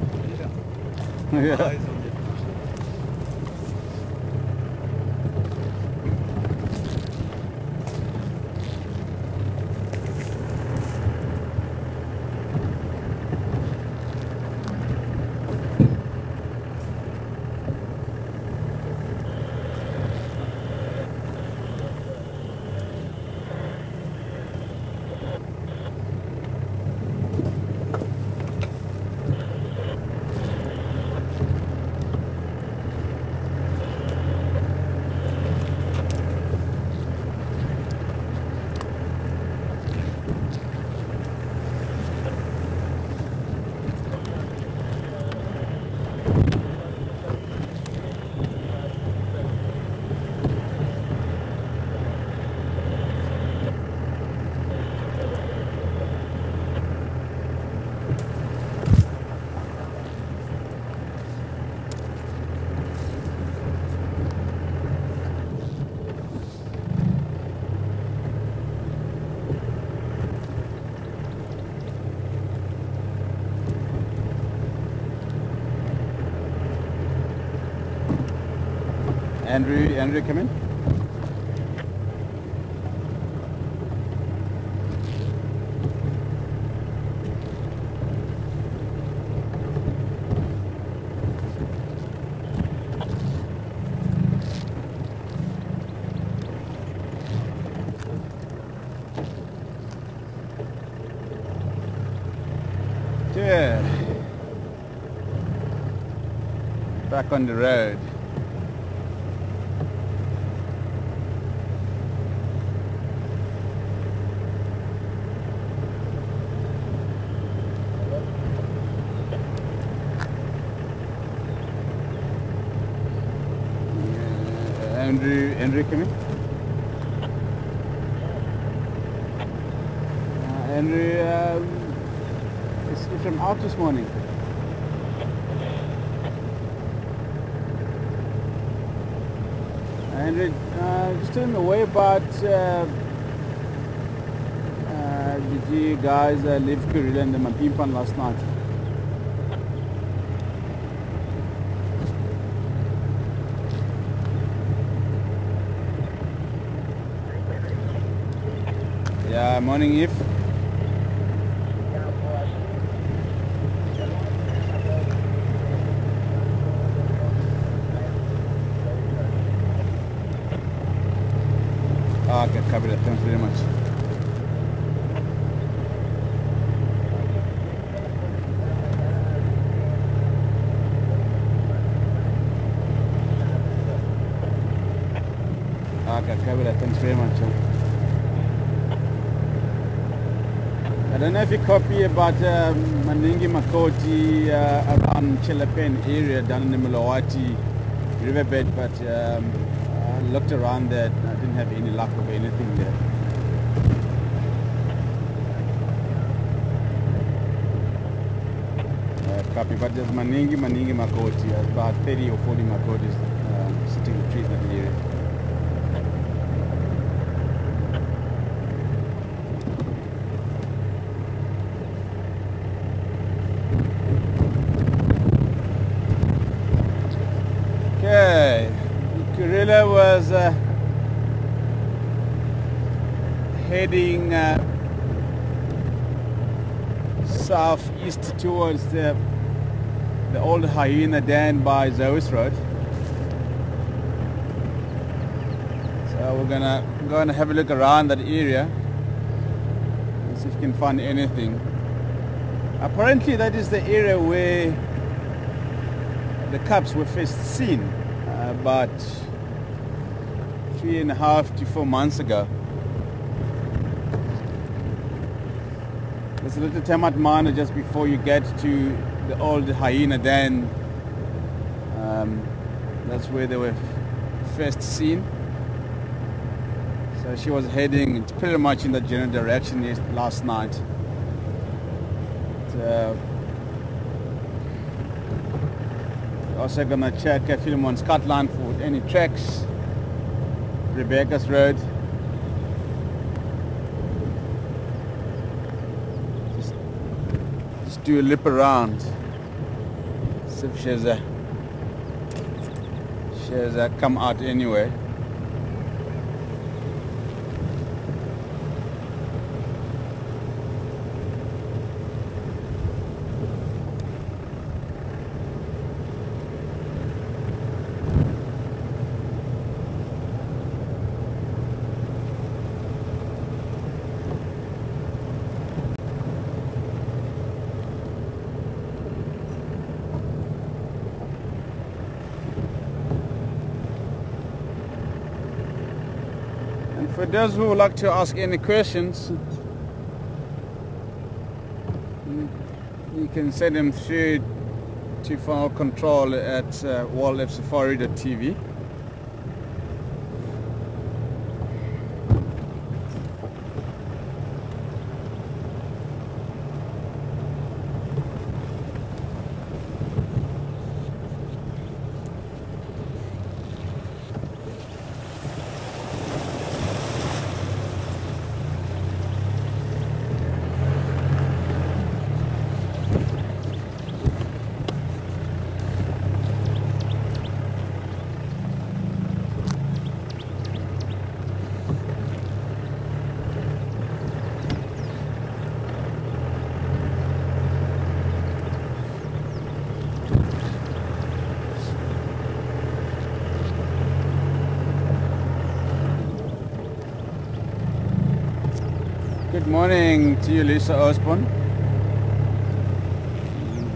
Yeah. Yeah. Eyes on it. Andrew, come in. Good. Back on the road. Andrew, come in. Andrew, is from out this morning. Andrew, just telling me way about. Did you guys leave Kurila and the Mapimpan last night? Yeah, morning Eve. Okay, copy that. Thanks very much. Okay, copy that. Thanks very much. I don't know if you copy about Maningi Makoti around Chelapen area down in the Mulawati riverbed, but I looked around there. I didn't have any luck of anything there. Copy, but there's Maningi Makoti, about 30 or 40 Makotis sitting in trees in that area. Okay, Kurila was heading southeast towards the old Hyena Dam by Zoas Road. So we're gonna go and have a look around that area and see if we can find anything. Apparently that is the area where the cubs were first seen about 3.5 to 4 months ago. There's a little termite mine just before you get to the old Hyena Dam. That's where they were first seen. So she was heading pretty much in the general direction last night. Also gonna check Philemon's Scotland for any tracks. Rebecca's Road. Just do a lip around. See if she has come out anyway. For those who would like to ask any questions, you can send them through to Final Control at wildlifesafari.tv. Good morning to you, Lisa Osborne.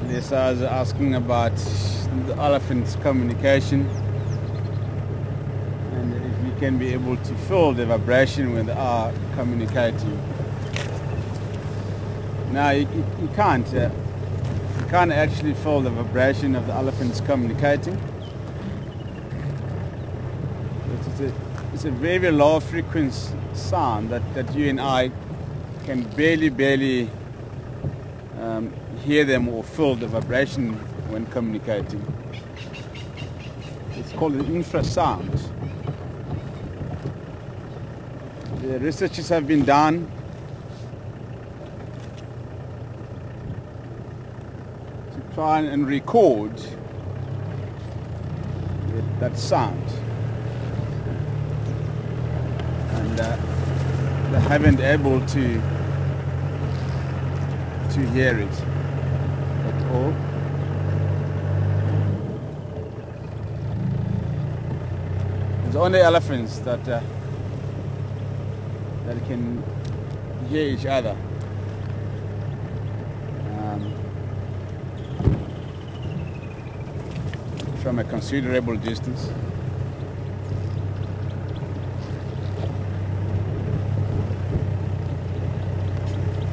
Lisa is asking about the elephant's communication and if you can be able to feel the vibration when they are communicating. No, you can't. You can't actually feel the vibration of the elephants communicating. It's a very low frequency sound that you and I can barely hear them or feel the vibration when communicating. It's called an infrasound. The researches have been done to try and record that sound, and they haven't able to hear it at all. It's only elephants that can hear each other. From a considerable distance.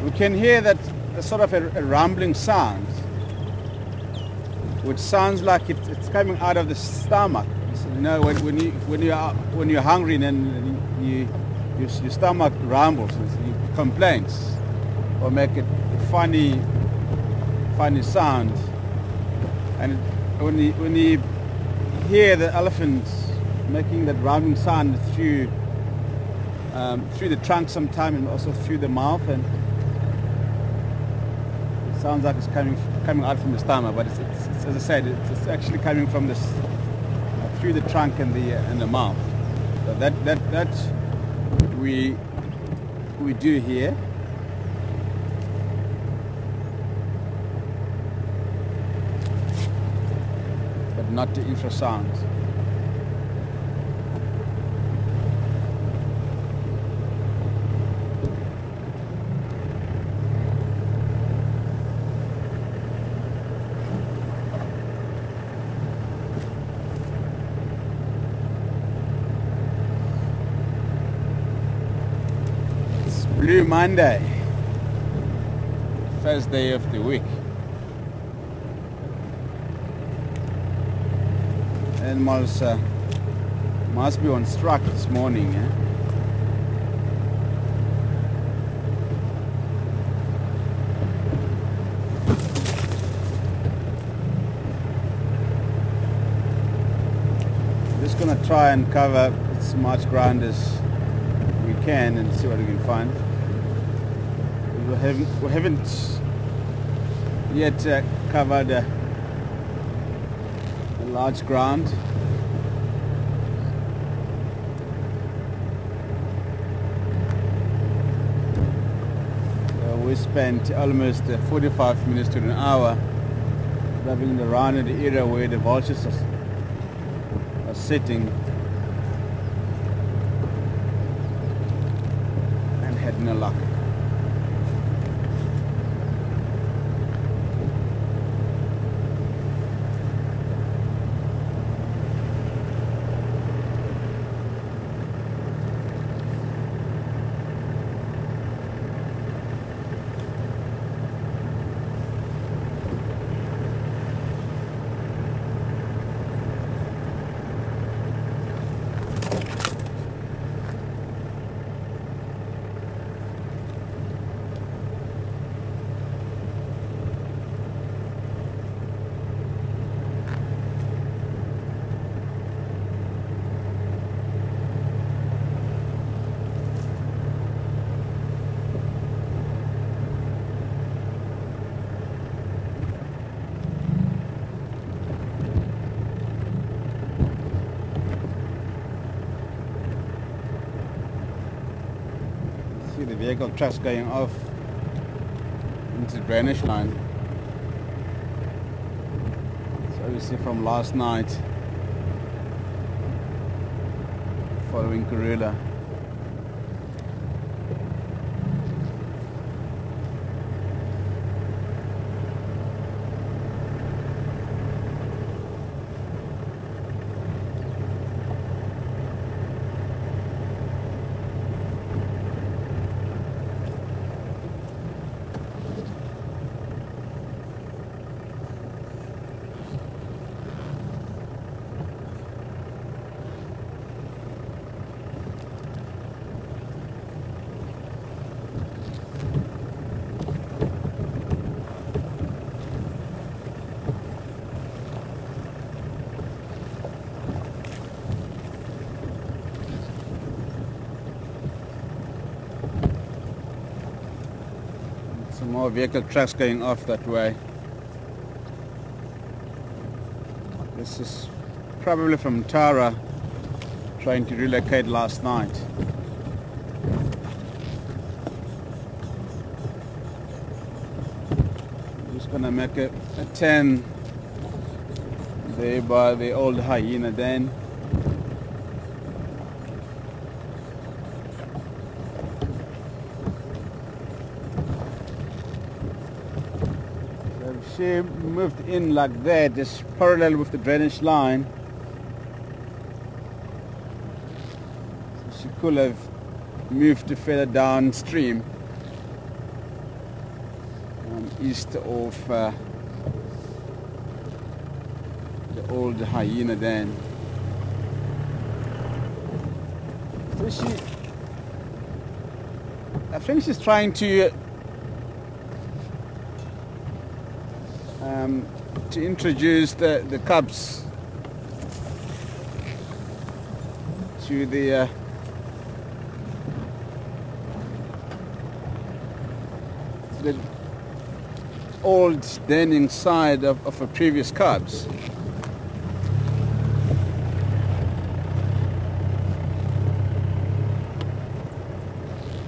We can hear that sort of a rumbling sound, which sounds like it's coming out of the stomach. You know, when you're hungry, then your stomach rumbles, you complains, or make a funny sound. And when you hear the elephants making that rumbling sound through the trunk sometime, and also through the mouth, and sounds like it's coming out from the stomach, but it's as I said, it's actually coming from through the trunk and the mouth. So that we do here. But not the infrasounds. Blue Monday, first day of the week. Animals must be on strike this morning. Just gonna try and cover as much ground as we can and see what we can find. We haven't yet covered a large ground. We spent almost 45 minutes to an hour driving around in the area where the vultures are sitting and had no luck. See the vehicle trucks going off into the drainage line. So obviously from last night following Karula. Some more vehicle trucks going off that way. This is probably from Tara, trying to relocate last night. I'm just gonna make a turn there by the old hyena den. She moved in like that, just parallel with the drainage line. So she could have moved further downstream, east of the old hyena den. So I think she's trying to introduce the cubs to the old denning side of her previous cubs.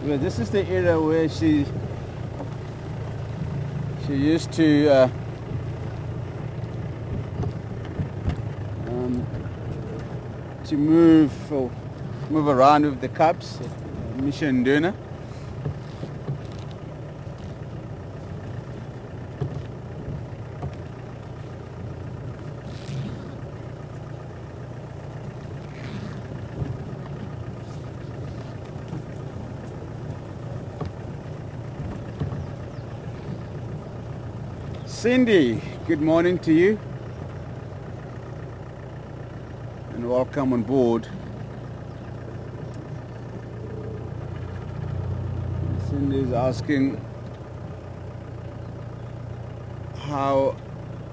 Well, this is the area where she used to move around with the cubs at Mission Duna. Cindy, good morning to you and welcome on board. Cindy is asking, how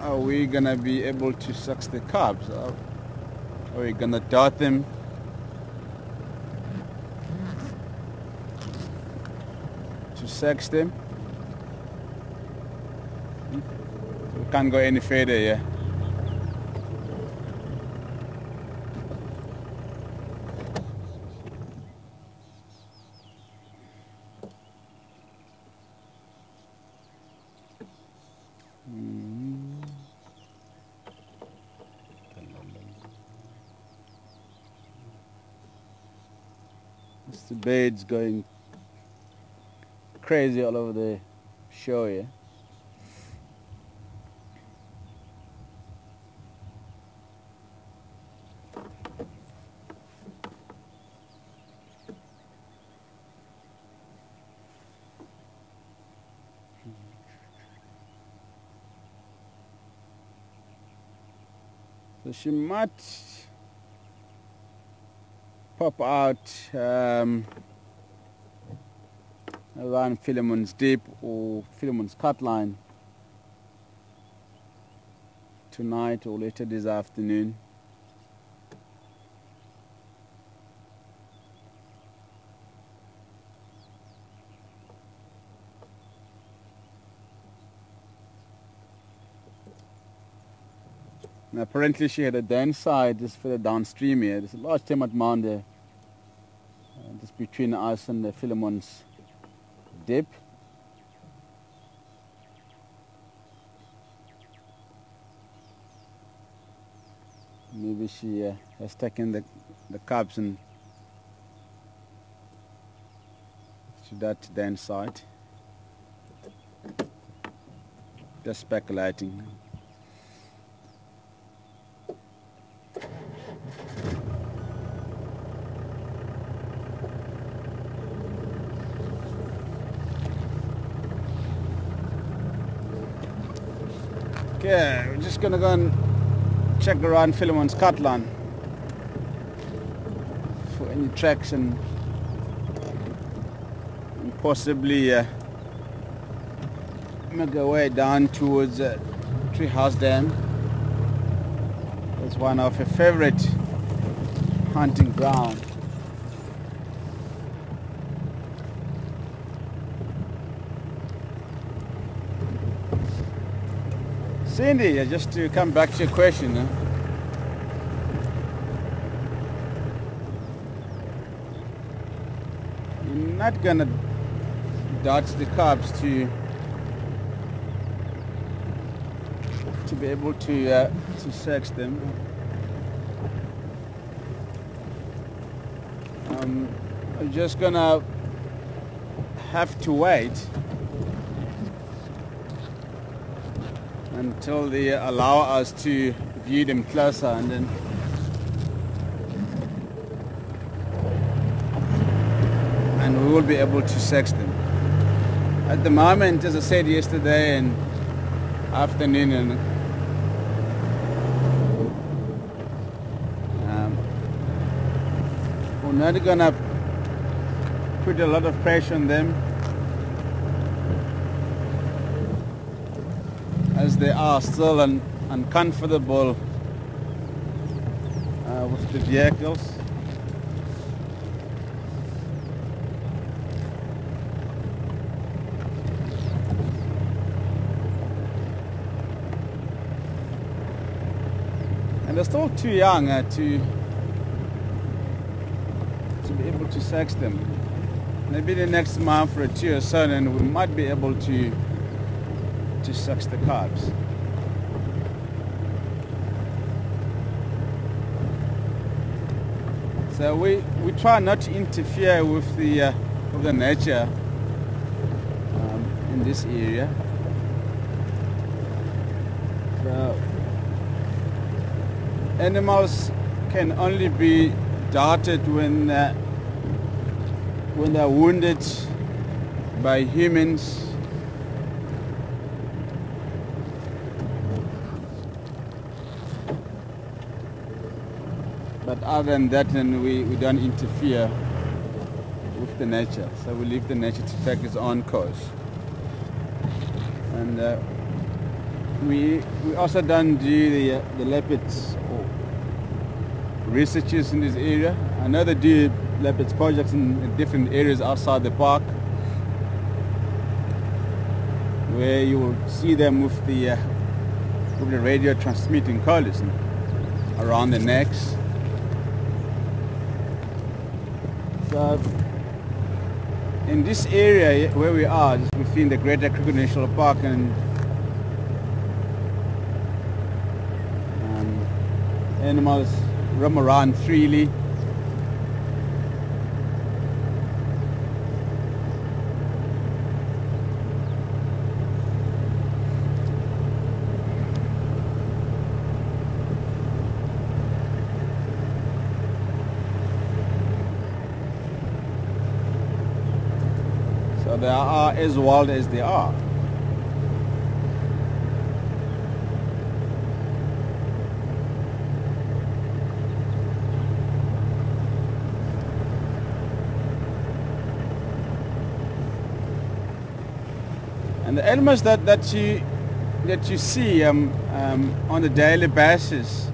are we gonna be able to sex the cubs? Are we gonna dart them to sex them? We can't go any further here. It's the birds going crazy all over the shore here. So she might pop out around Philemon's Deep or Philemon's Cut Line tonight or later this afternoon. And apparently she had a downside just further downstream here. There's a large termite mound there, just between us and the Philemon's Dip. Maybe she has taken the cubs and to that downside. Just speculating. Okay, we're just gonna go and check around Philemon's Cut Line for any tracks and possibly make our way down towards Treehouse Dam. It's one of her favorite hunting ground. Cindy, just to come back to your question, you're not gonna dodge the cubs to be able to sex them. I'm just gonna have to wait until they allow us to view them closer, and we will be able to sex them. At the moment, as I said yesterday and afternoon, we're not gonna put a lot of pressure on them, as they are still uncomfortable with the vehicles. And they're still too young to be able to sex them. Maybe the next month or two or so, and we might be able to sex the cubs. So we try not to interfere with the nature in this area. So animals can only be darted when they're wounded by humans. But other than that, then we don't interfere with the nature. So we leave the nature to take its own course. And we also don't do the leopards or researches in this area. I know they do leopards projects in different areas outside the park, where you will see them with the probably radio transmitting collars around the necks. So in this area where we are, just within the Greater Kruger National Park, and animals roam around freely. So they are as wild as they are. And the animals that you see on a daily basis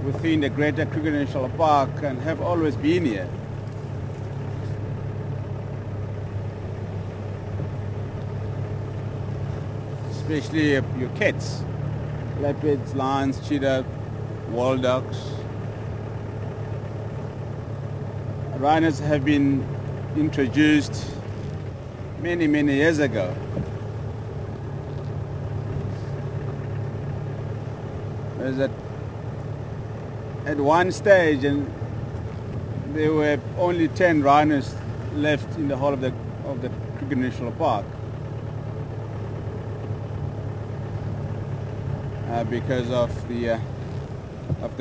within the Greater Kruger National Park and have always been here. Especially your cats, leopards, lions, cheetah, wild dogs. Rhinos have been introduced many years ago. There's at one stage, and there were only 10 rhinos left in the whole of the Kruger National Park, because of the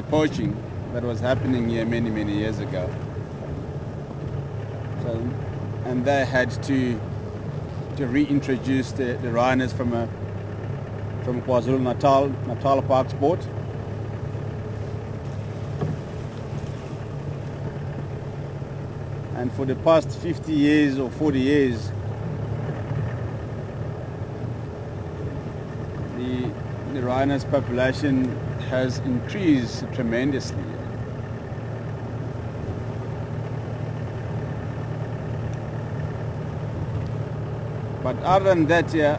poaching that was happening here many years ago. So, and they had to reintroduce the rhinos from KwaZulu-Natal Parksport. And for the past 50 years or 40 years, the rhinos population has increased tremendously. But other than that, yeah,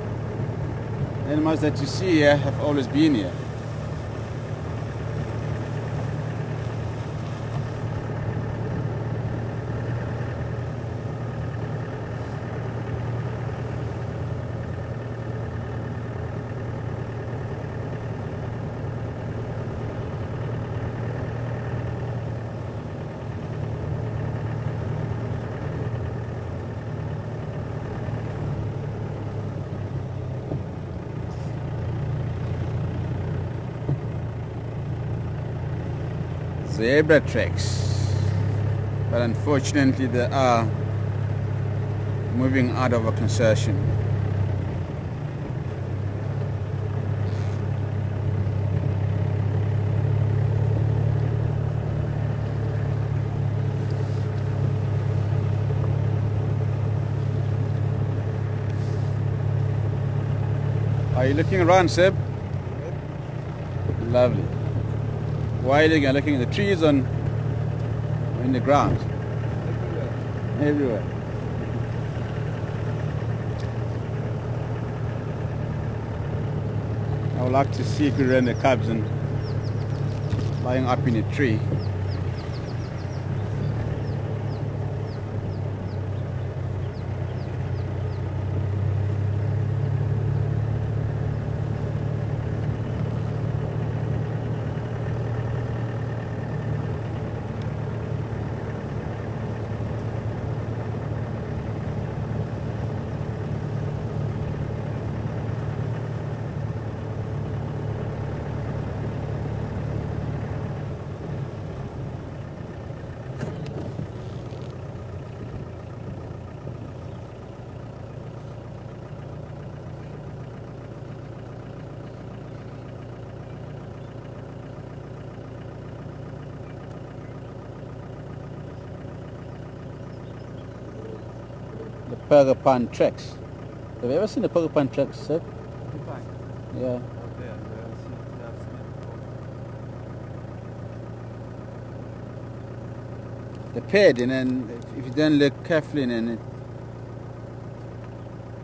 animals that you see here have always been here. Zebra tracks, but unfortunately they are moving out of a concession. Are you looking around, Seb? Lovely. Why are you looking at the trees or in the ground? Everywhere. I would like to see if we run the cubs and lying up in a tree. The Porcupine tracks. Have you ever seen the Porcupine tracks, Seb? Yeah. The paired, and then if you don't look carefully, then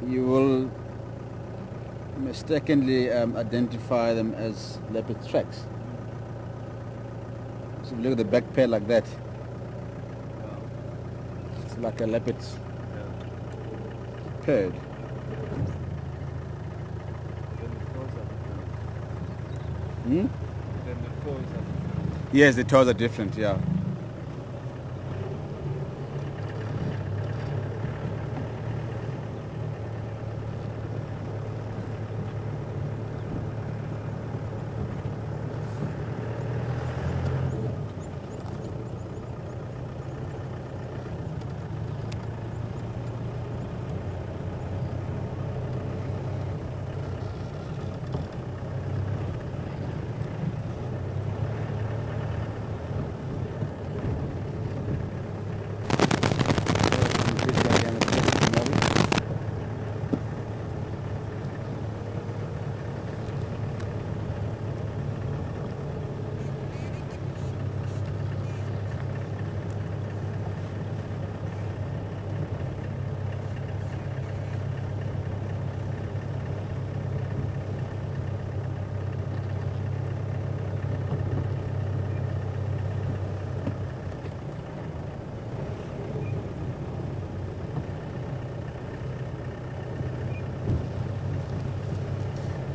you mistakenly identify them as leopard tracks. So if you look at the back pair like that, it's like a leopard paired. Hmm? Then the toes are different. Yes, the toes are different, yeah.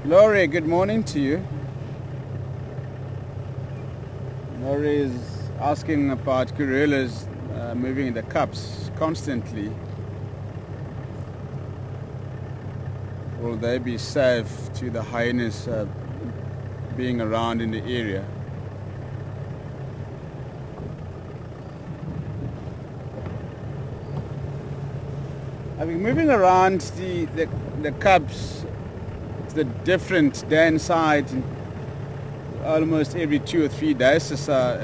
Laurie, good morning to you. Laurie is asking about gorillas moving in the cups constantly. Will they be safe to the hyenas being around in the area? I've been moving around the cubs, the different den sites almost every 2 or 3 days or so,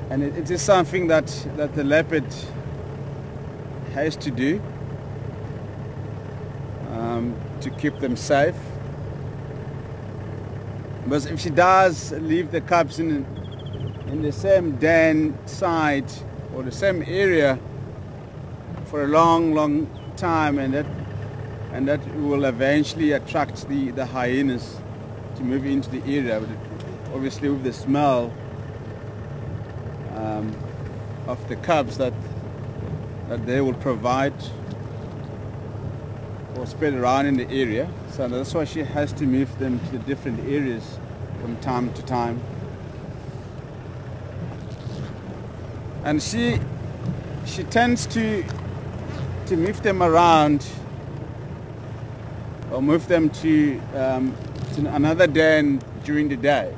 and it is something that the leopard has to do to keep them safe. But if she does leave the cubs in the same den site or the same area for a long time, and that will eventually attract the hyenas to move into the area. But obviously with the smell of the cubs that they will provide or spread around in the area. So that's why she has to move them to the different areas from time to time. And she tends to move them around, or move them to another den during the day.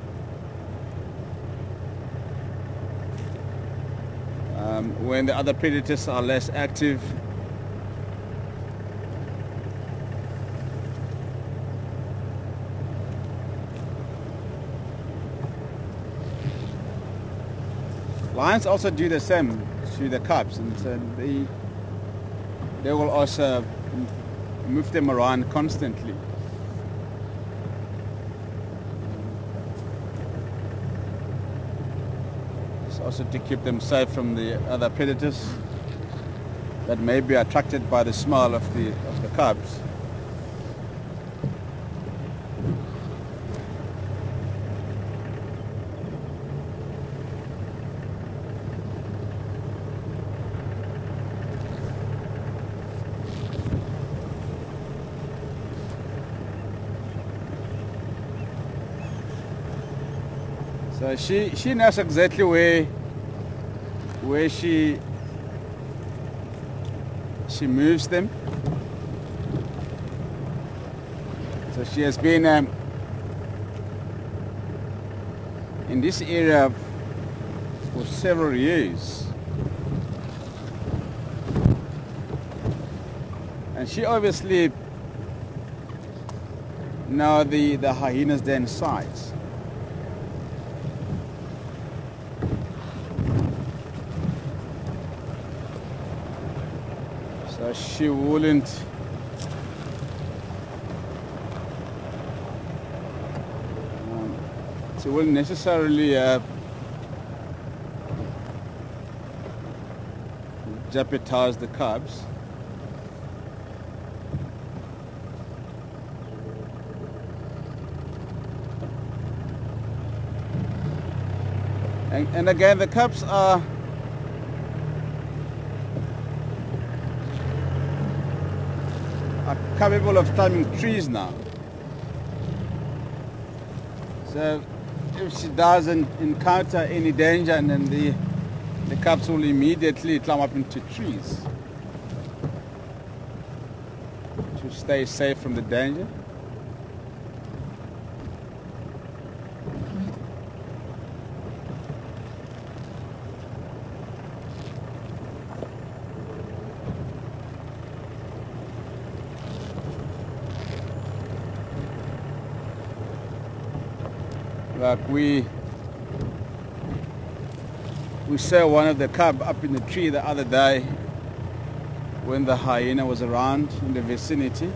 When the other predators are less active. Lions also do the same to the cubs, and so they will also move them around constantly. It's also to keep them safe from the other predators that may be attracted by the smell of the cubs. So she knows exactly where she moves them. So she has been in this area for several years, and she obviously knows the hyenas den sites. So she wouldn't necessarily jeopardize the cubs. And again, the cubs are capable of climbing trees now. So if she doesn't encounter any danger, and then the cubs will immediately climb up into trees to stay safe from the danger. Like we saw one of the cub up in the tree the other day when the hyena was around in the vicinity.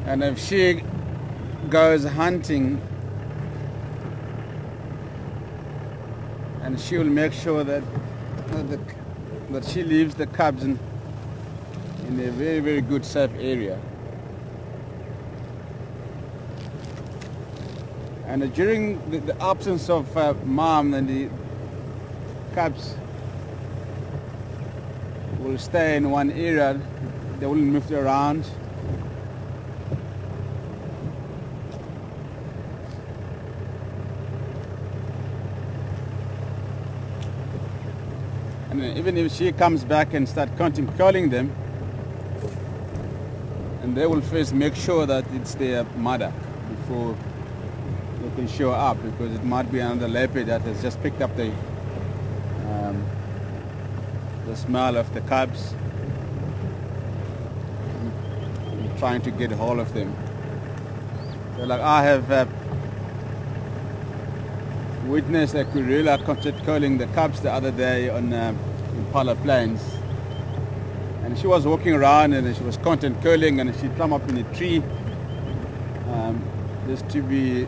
And if she goes hunting, and she will make sure that she leaves the cubs in a very, very good safe area. And during the absence of mom, then the cubs will stay in one area. They will move around. And even if she comes back and start calling them, and they will first make sure that it's their mother before they can show up, because it might be another leopard that has just picked up the smell of the cubs and trying to get hold of them. So like I have witnessed a gorilla calling the cubs the other day on Impala Plains, and she was walking around and she was calling, and she climbed up in a tree just to be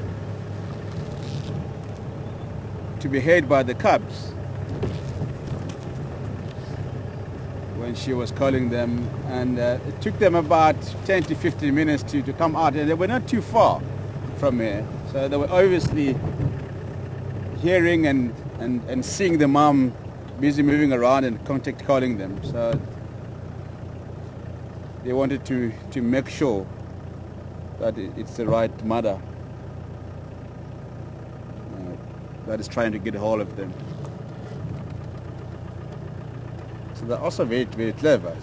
heard by the cubs when she was calling them. And it took them about 10 to 15 minutes to come out, and they were not too far from here, so they were obviously hearing and seeing the mom busy moving around and calling them. So they wanted to make sure that it's the right mother that is trying to get hold of them. So they're also very, very clever.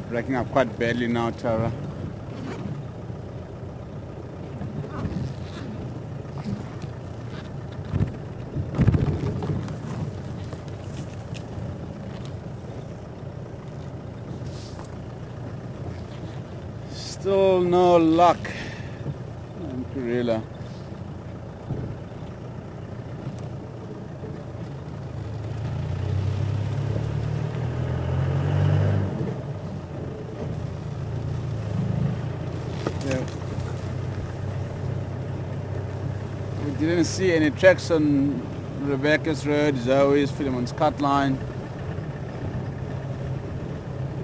Breaking up quite badly now, Tara. Still no luck on gorilla. We didn't see any tracks on Rebecca's Road, Zoe's, Philemon's Cut Line.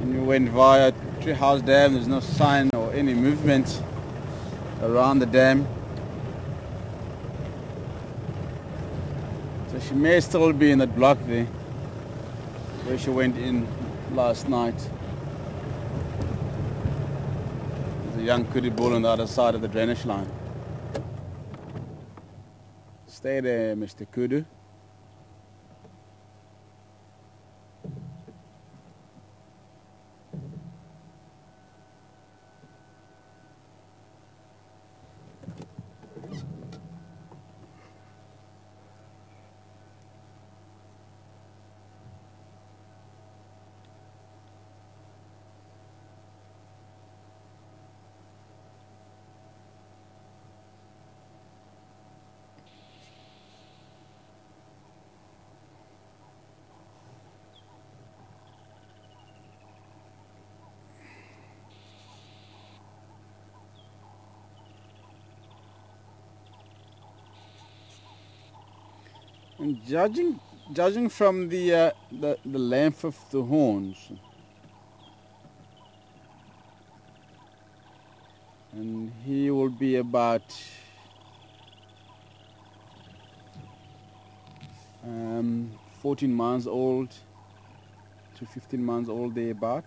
And we went via Treehouse Dam. There's no sign or any movement around the dam. So she may still be in that block there where she went in last night. There's a young kudu bull on the other side of the drainage line. Stay there, Mr. Kudu. And judging from the length of the horns, and he will be about 14 months old to 15 months old thereabout.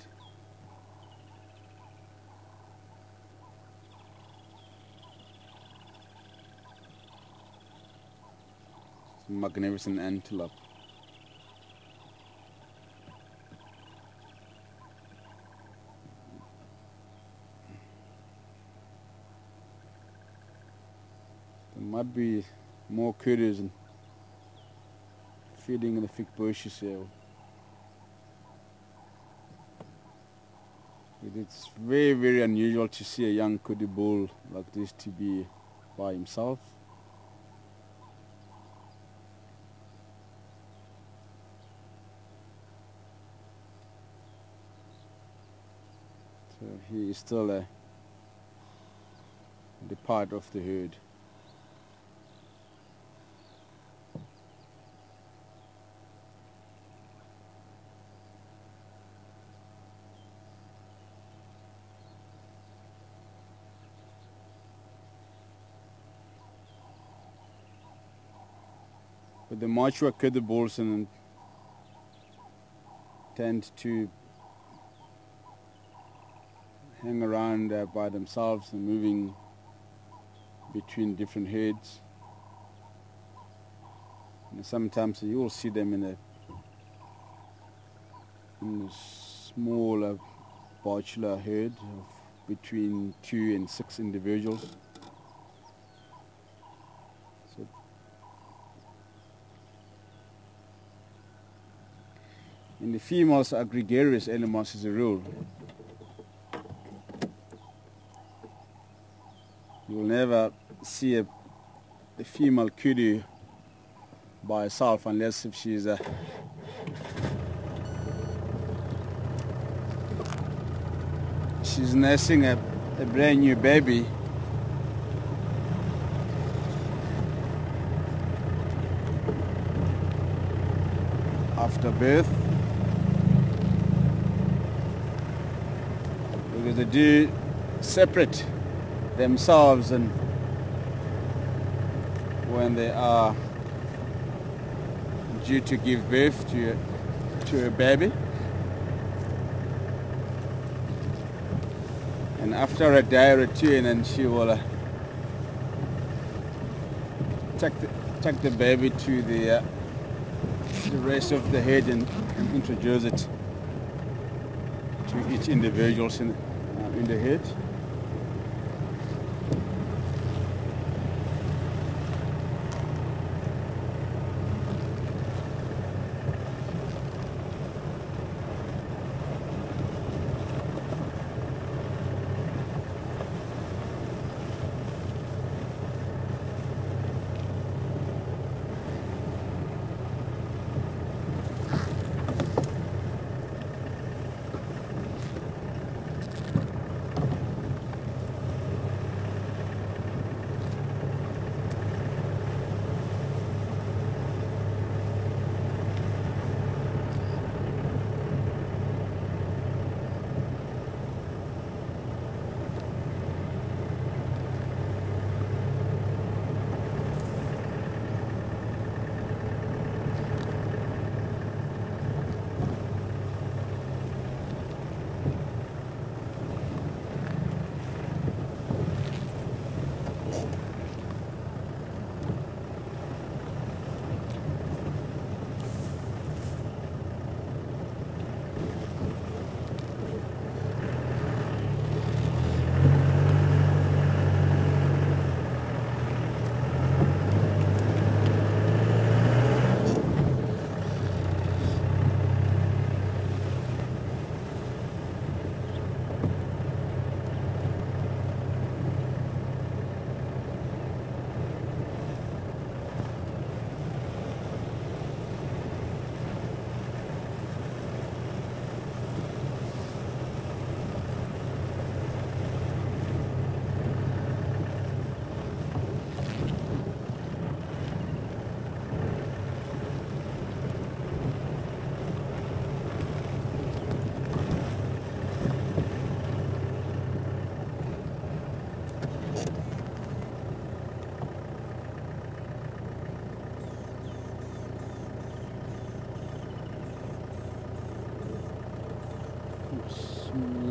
Magnificent antelope. There might be more kudus and feeding in the thick bushes here. It's very, very unusual to see a young kudu bull like this to be by himself. So he is still the part of the herd. But the mature kudu bulls tend to hang around by themselves and moving between different herds. And sometimes you will see them in a smaller bachelor herd of between 2 and 6 individuals. So in the females are gregarious animals as a rule. You will never see a female kudu by herself unless if she's nursing a brand new baby. After birth, because they do separate themselves and when they are due to give birth to a baby, and after a day or two, and then she will take the baby to the rest of the herd and introduce it to each individual in the herd.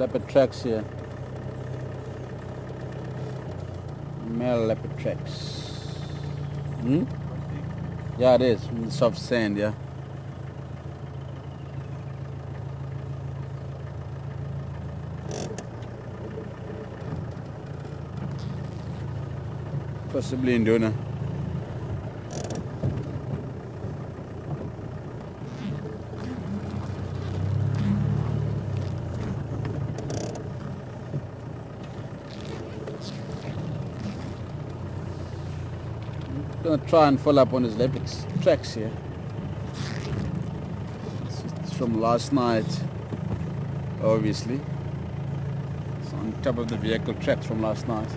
leopard tracks here. Male leopard tracks. Hmm? Yeah, it is. Soft sand, yeah. Possibly in Duna. Gonna try and follow up on his leopard tracks here. It's from last night, obviously. It's on top of the vehicle tracks from last night.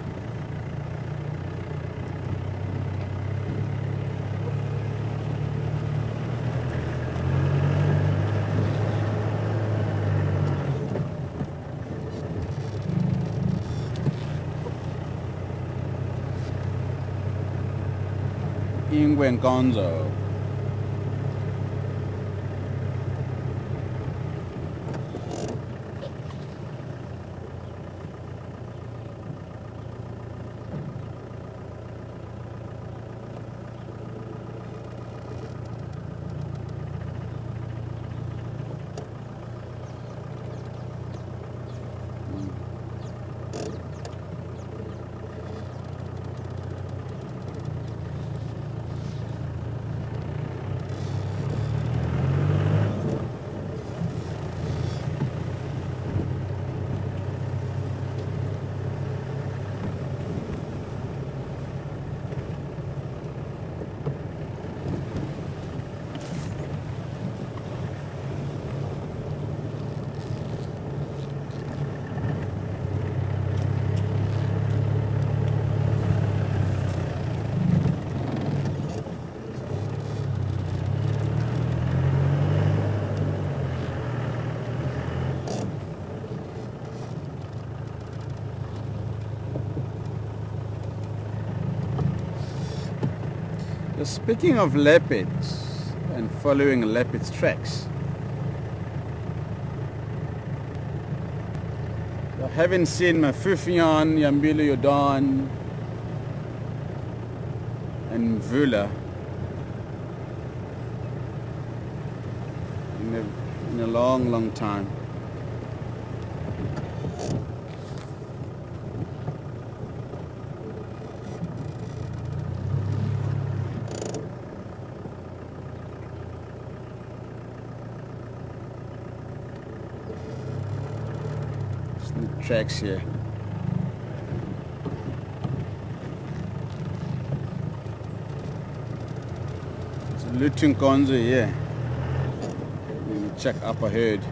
Ingwenkonzo. Speaking of leopards and following leopards' tracks, I haven't seen Mafufian, Yambile Yodan and Mvula in a long time. Tracks here. It's a Lutunkonzo here. Let me check up ahead.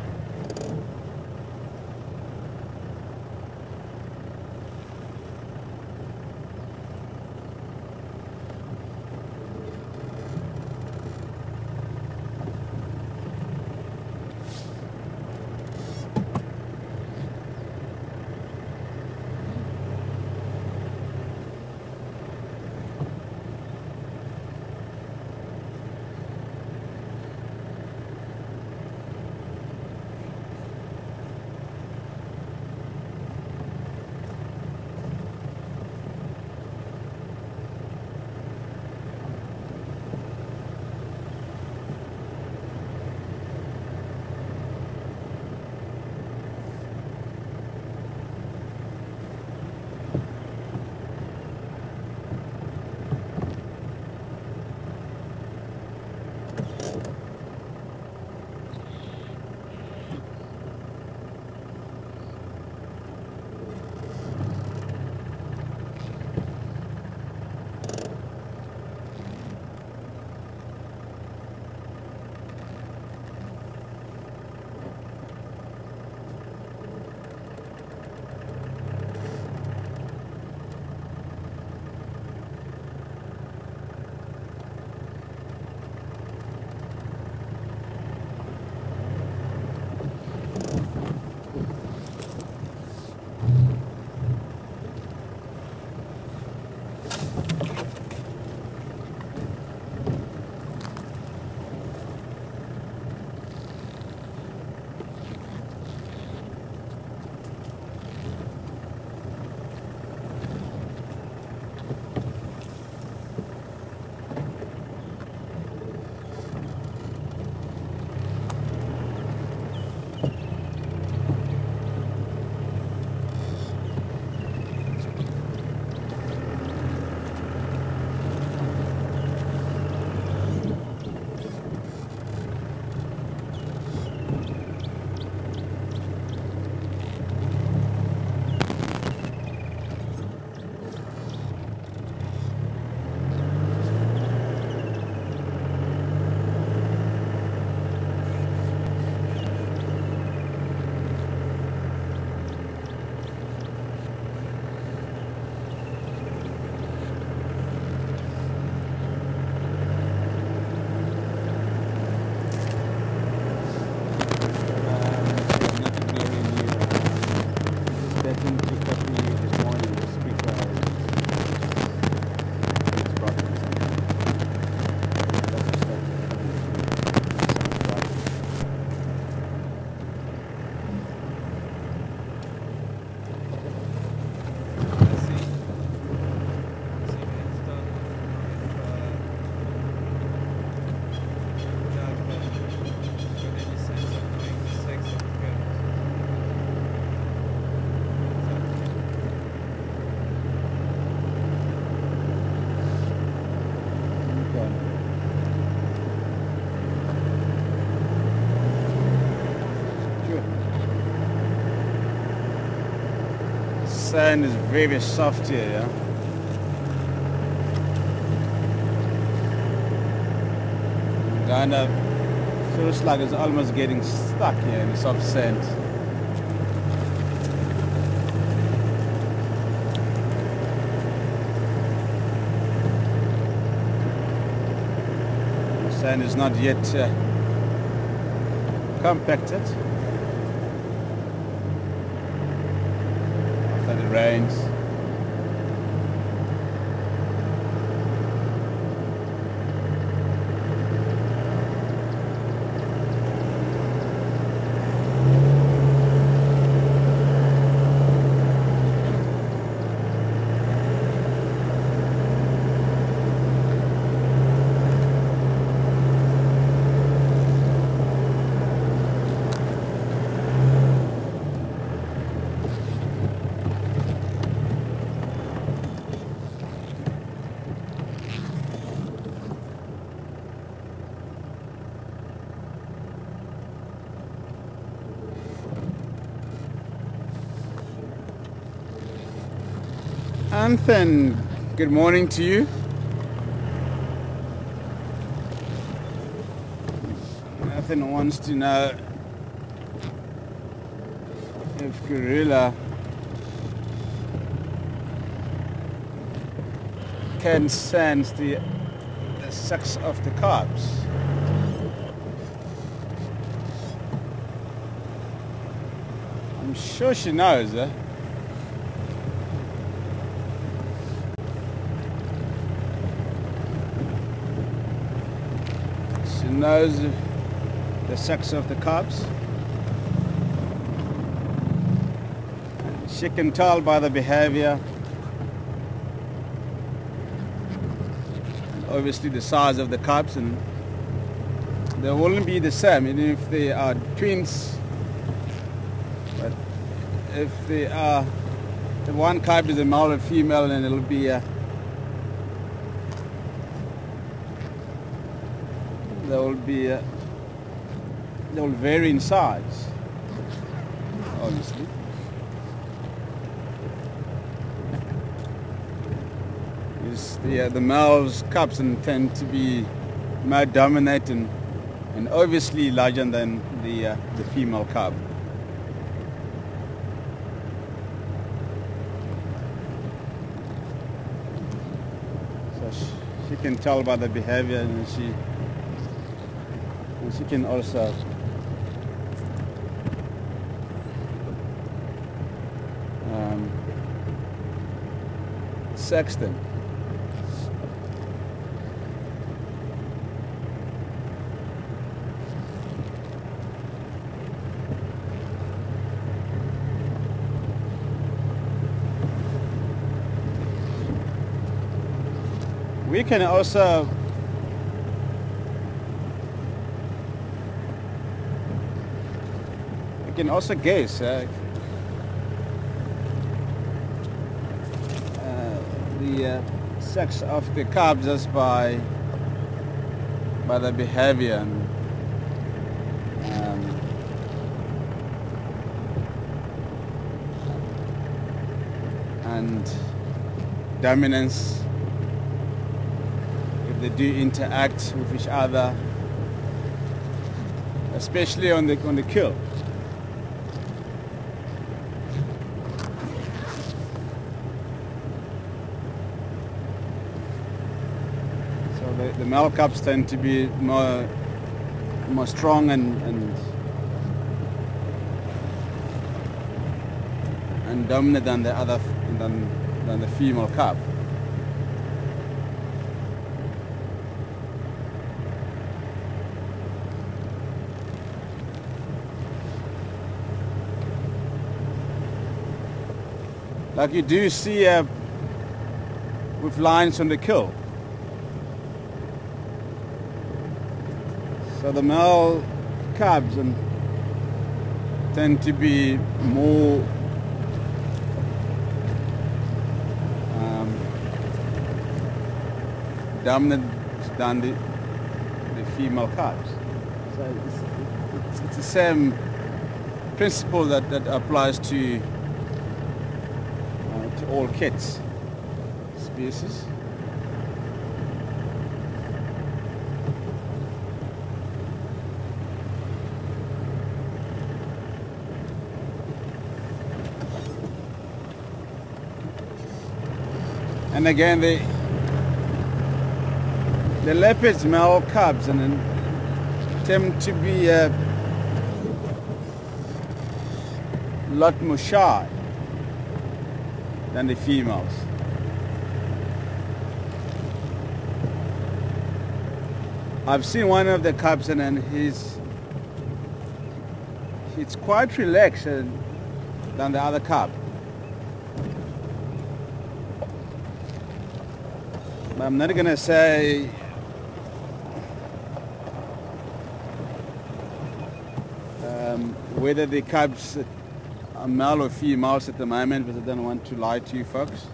sand is very soft here, yeah? Kind of feels like it's almost getting stuck here in the soft sand. The sand is not yet compacted after the rains. Anthony, good morning to you. Anthony wants to know if gorilla can sense the sex of the carbs. I'm sure she knows, eh? Knows the sex of the cubs. She can tell by the behavior, obviously the size of the cubs, and they wouldn't be the same even if they are twins. But if they are, the one cub is a male or female, and it'll be a they will vary in size, obviously. The male's cubs tend to be more dominant and obviously larger than the female cub. So she can tell by the behavior, and she can also sex them. We can also guess the sex of the cubs just by the behavior and dominance, if they do interact with each other, especially on the kill. The male cubs tend to be more strong and dominant than the female cub. Like you do see with lions on the kill. So the male cubs tend to be more dominant than the female cubs. So it's the same principle that applies to to all cats species. And again, the leopards male cubs and then tend to be a lot more shy than the females. I've seen one of the cubs and then he's quite relaxed than the other cub. But I'm not going to say whether the cubs are male or females at the moment, because I don't want to lie to you folks.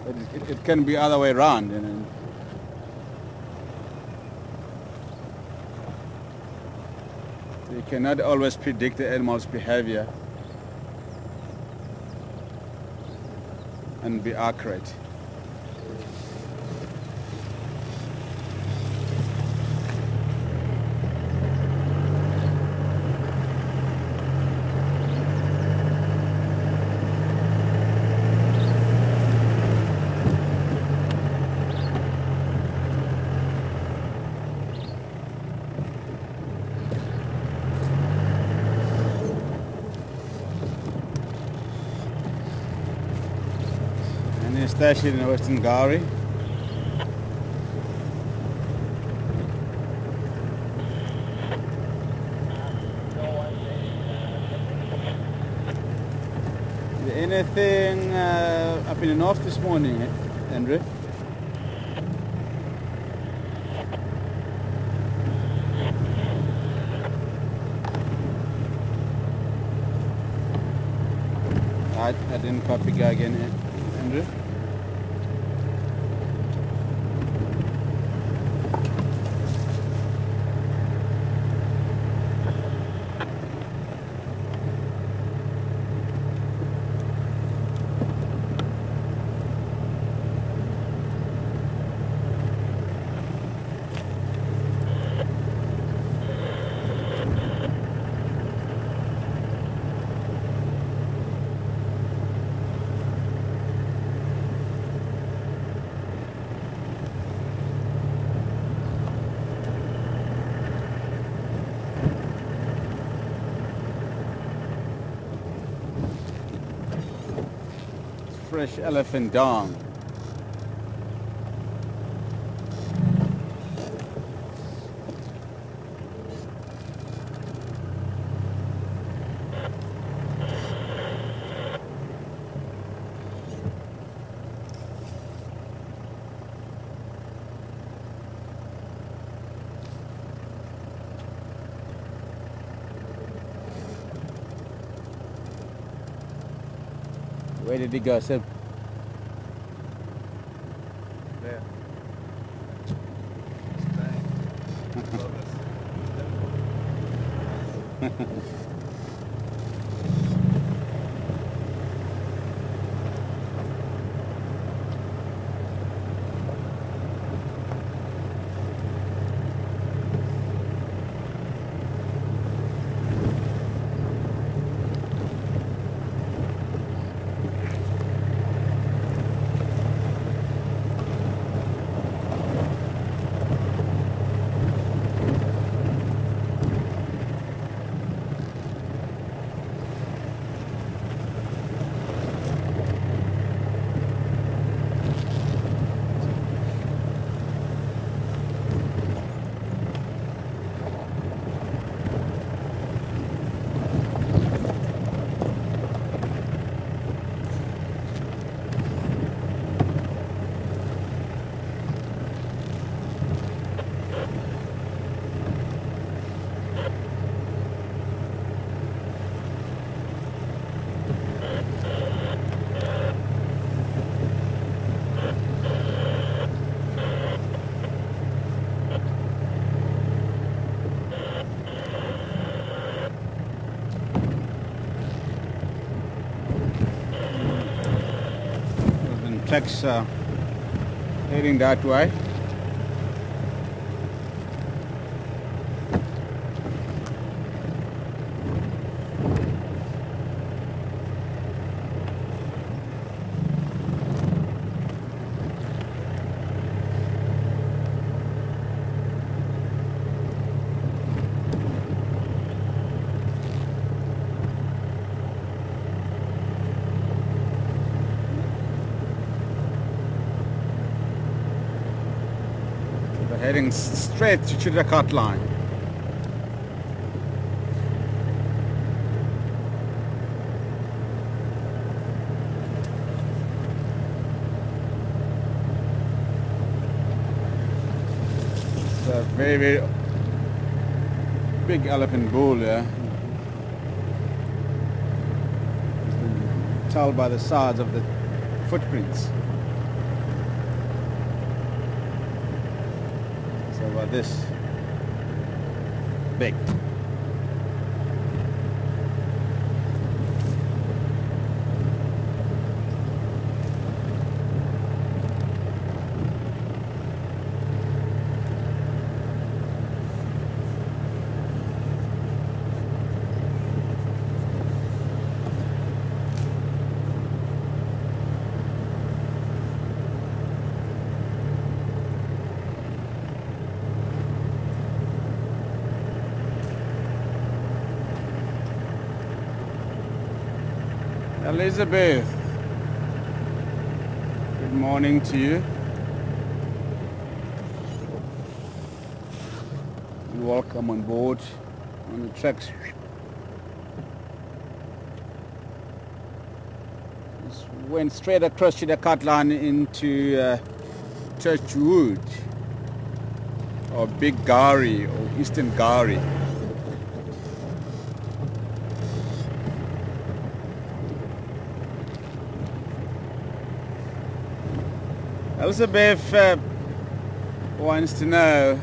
But it can be other way around. You know. You cannot always predict the animal's behavior and be accurate. Especially in Western Gowrie. Is there anything up in the north this morning, Andrew? I didn't copy go again, Andrew. Fresh elephant dung. Where did he go, Seb? There. tracks heading that way. Heading straight to Chillicothe line. It's a very, very big elephant bull, yeah. You can tell by the size of the footprints. About this big. Elizabeth, good morning to you. And welcome on board on the tracks. Just went straight across Chillicothe line into Churchwood, or Big Gowrie, or Eastern Gowrie. Elizabeth wants to know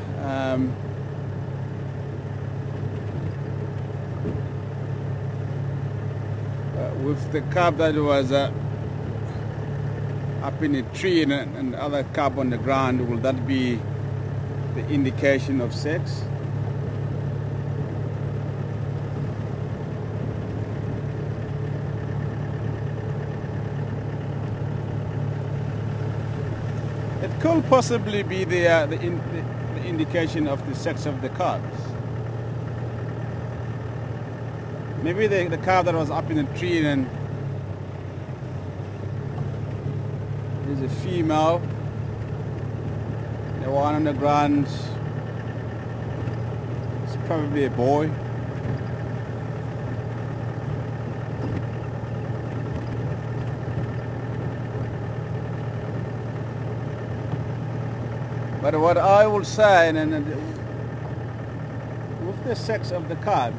with the cub that was up in a tree and other cub on the ground, will that be the indication of sex? It could possibly be the indication of the sex of the cubs. Maybe the cub that was up in the tree and is a female. The one on the ground is probably a boy. But what I will say, and with the sex of the cubs,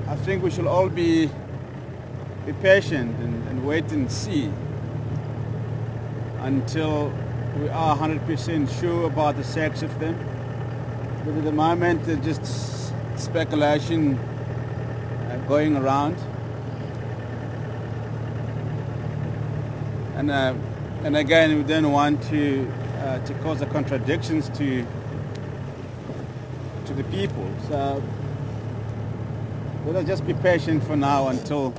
I think we should all be patient and wait and see until we are 100% sure about the sex of them. But at the moment, it's just speculation going around. And again, we don't want to cause the contradictions to the people. So let us just be patient for now until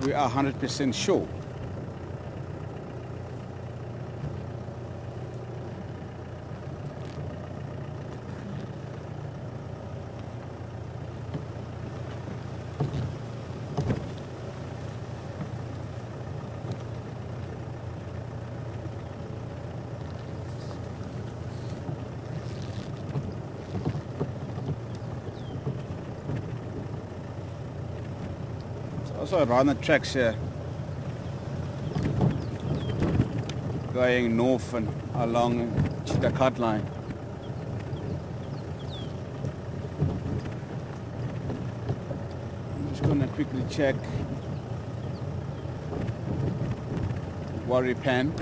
we are 100% sure. Also around the tracks here, going north and along Chillicothe line. I'm just going to quickly check Warripan.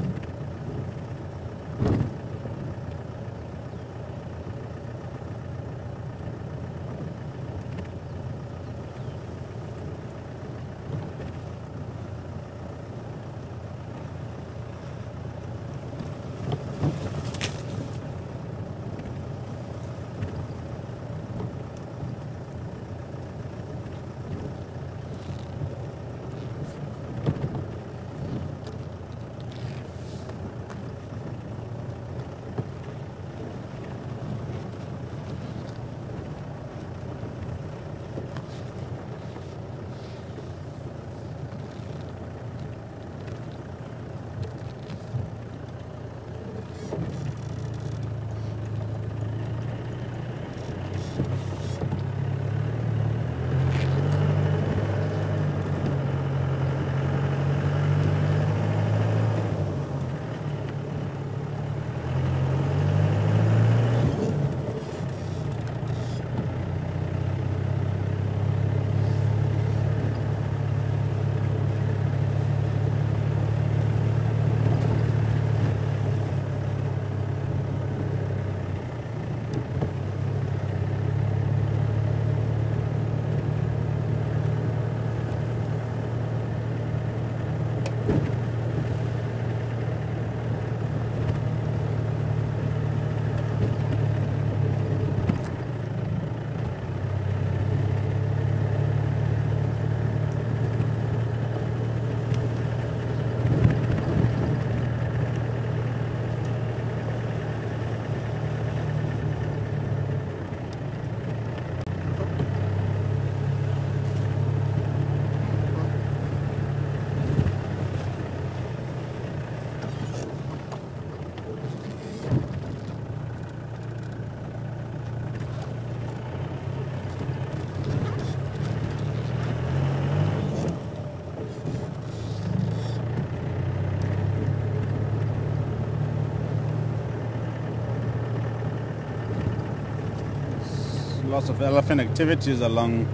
lots of elephant activities along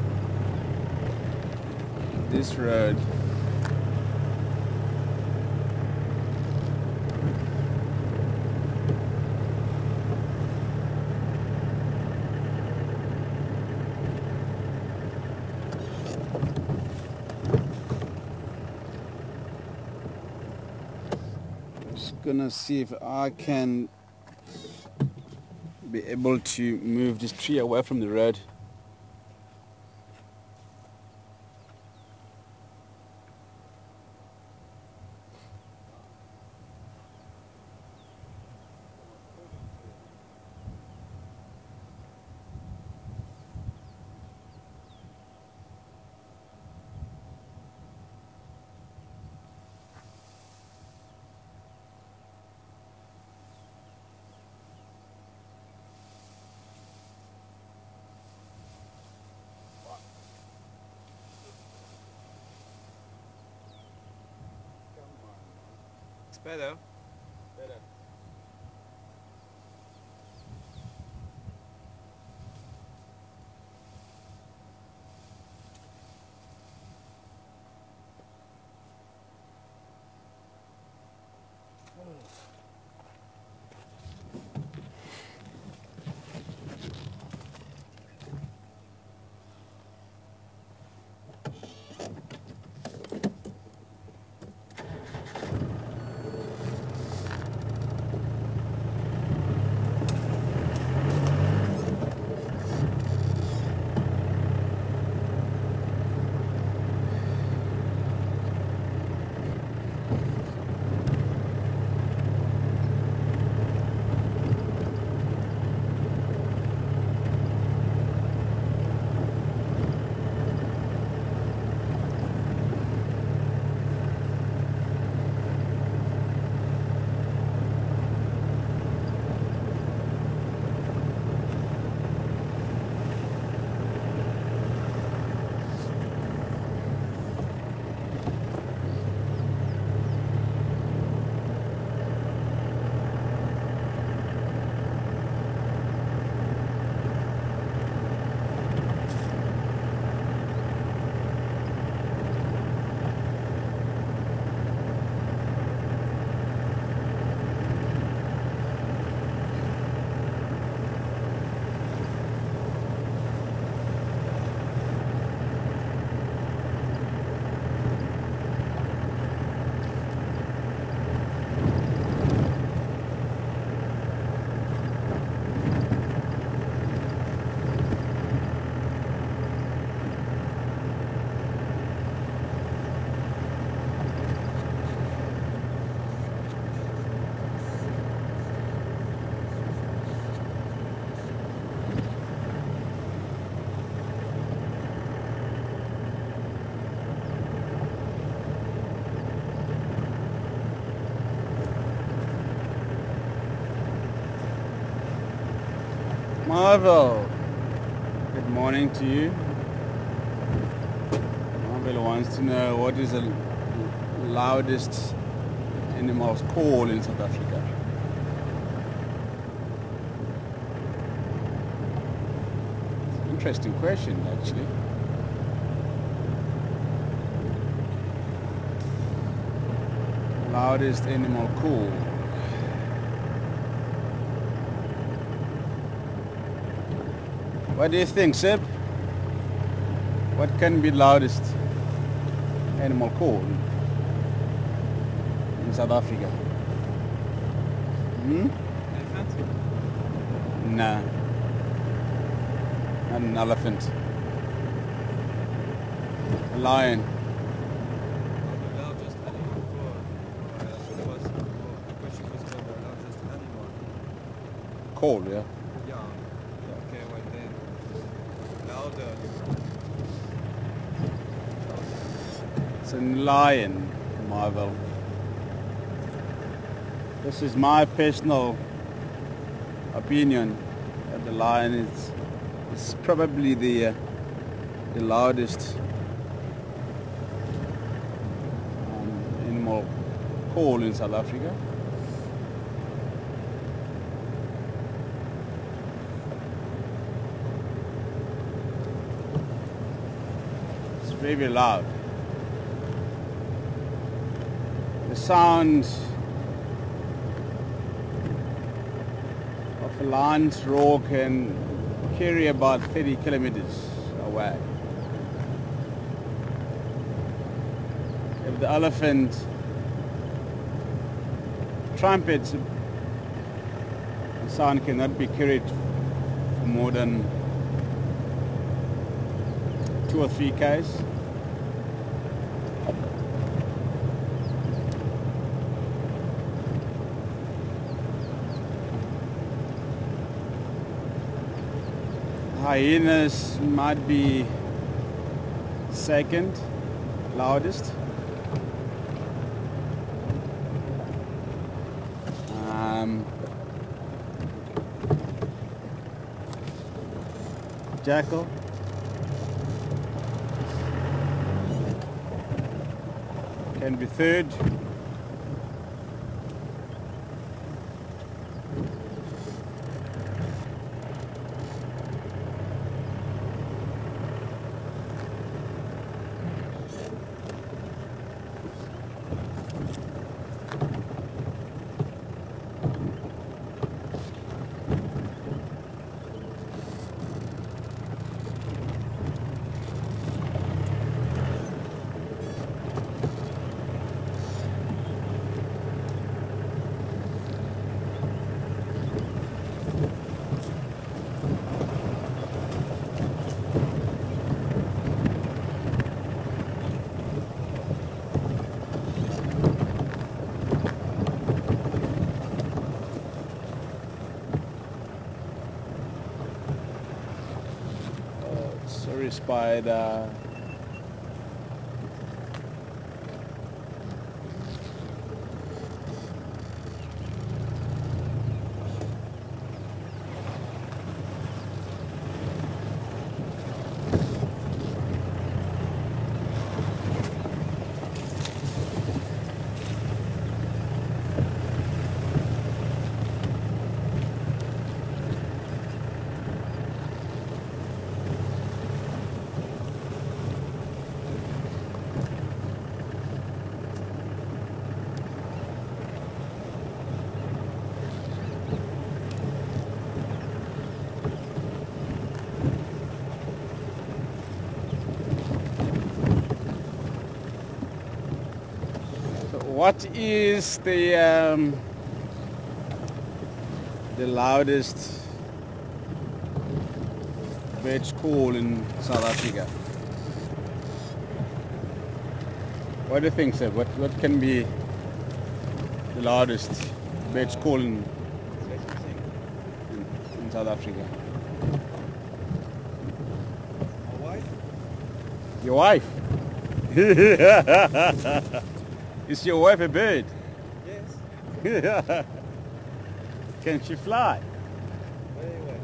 this road. Just gonna see if I can be able to move this tree away from the road. It's better. Marvel, good morning to you. Marvel wants to know what is the loudest animal's call in South Africa. Interesting question, actually. Loudest animal call. What do you think, Seb? What can be loudest animal call in South Africa? Elephant? Nah. Not an elephant. A lion. The largest animal the question was about the largest animal. Call, yeah. Yeah. Okay, well then. Louder. It's a lion, Marvel. This is my personal opinion that the lion is probably the loudest animal call in South Africa. very, very loud. The sound of a lion's roar can carry about 30 kilometers away. If the elephant trumpets, the sound cannot be carried for more than 2 or 3 k's. Hyenas might be second loudest. Jackal. Can be third. Sorry, spider. What is the loudest bird's call in South Africa? What do you think, sir? What can be the loudest bird's call in South Africa? My wife? Your wife? Is your wife a bird? Yes. Can she fly? Very well.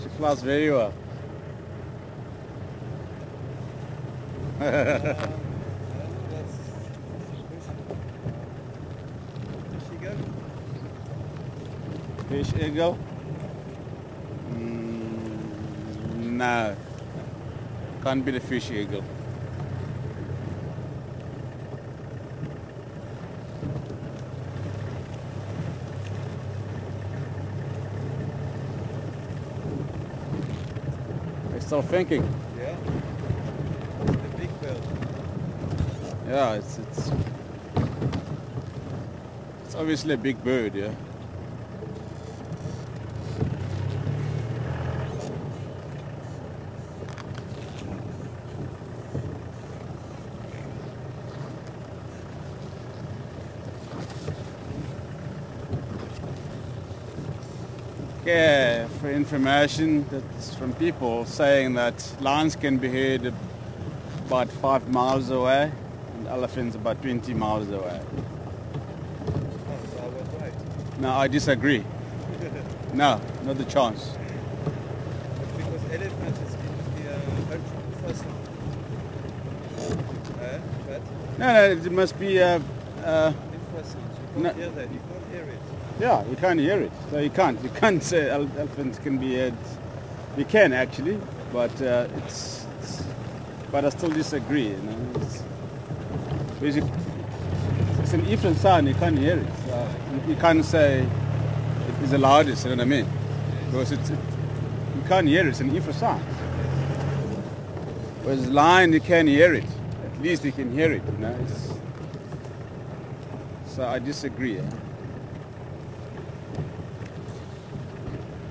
She flies very well. That's Fish eagle? No. Can't be the fish eagle. Still thinking. Yeah. The big bird. Yeah, it's obviously a big bird, yeah. Yeah, for information, that's from people saying that lions can be heard about 5 miles away and elephants about 20 miles away. Oh, so I was right. No, I disagree. No, not a chance. Because elephant is in the first. But No, it must be infrasound. You can't No. hear that. You can't hear it. yeah, you can't hear it. So you can't say elephants can be heard. You can actually, but it's but I still disagree. You know, it's an if and sound. You can't hear it. You can't say it's the loudest. You know what I mean? Because you can't hear it. It's an if and sound. Whereas line, you can hear it. At least you can hear it. You know. So I disagree.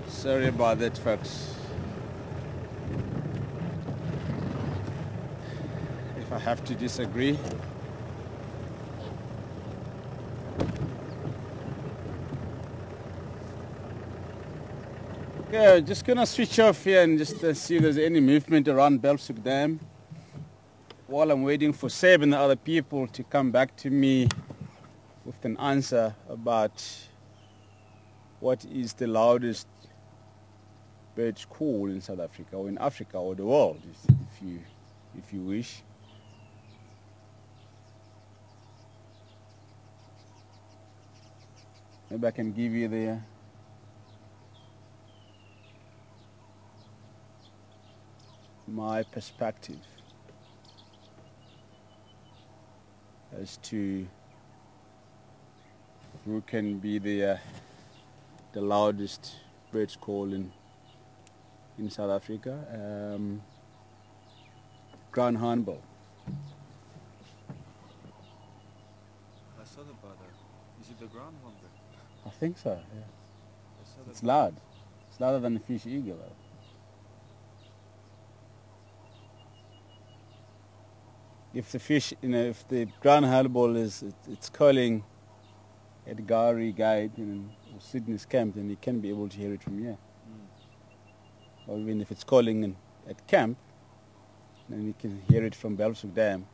Sorry about that, folks. If I have to disagree. Okay, just gonna switch off here and just see if there's any movement around Belsoek Dam while I'm waiting for Seb and the other people to come back to me with an answer about what is the loudest bird call in South Africa or in Africa or the world, if you wish. Maybe I can give you my perspective as to who can be the loudest bird call in South Africa. Ground hornbill. I saw the bird. Is it the ground hornbill? I think so, yeah. I saw It's loud. It's louder than the fish eagle though. If the fish, if the ground hornbill it's calling at Gowrie Gate or Sydney's camp, then you can be able to hear it from here. Or even if it's calling at camp, then you can hear it from Belsoek Dam.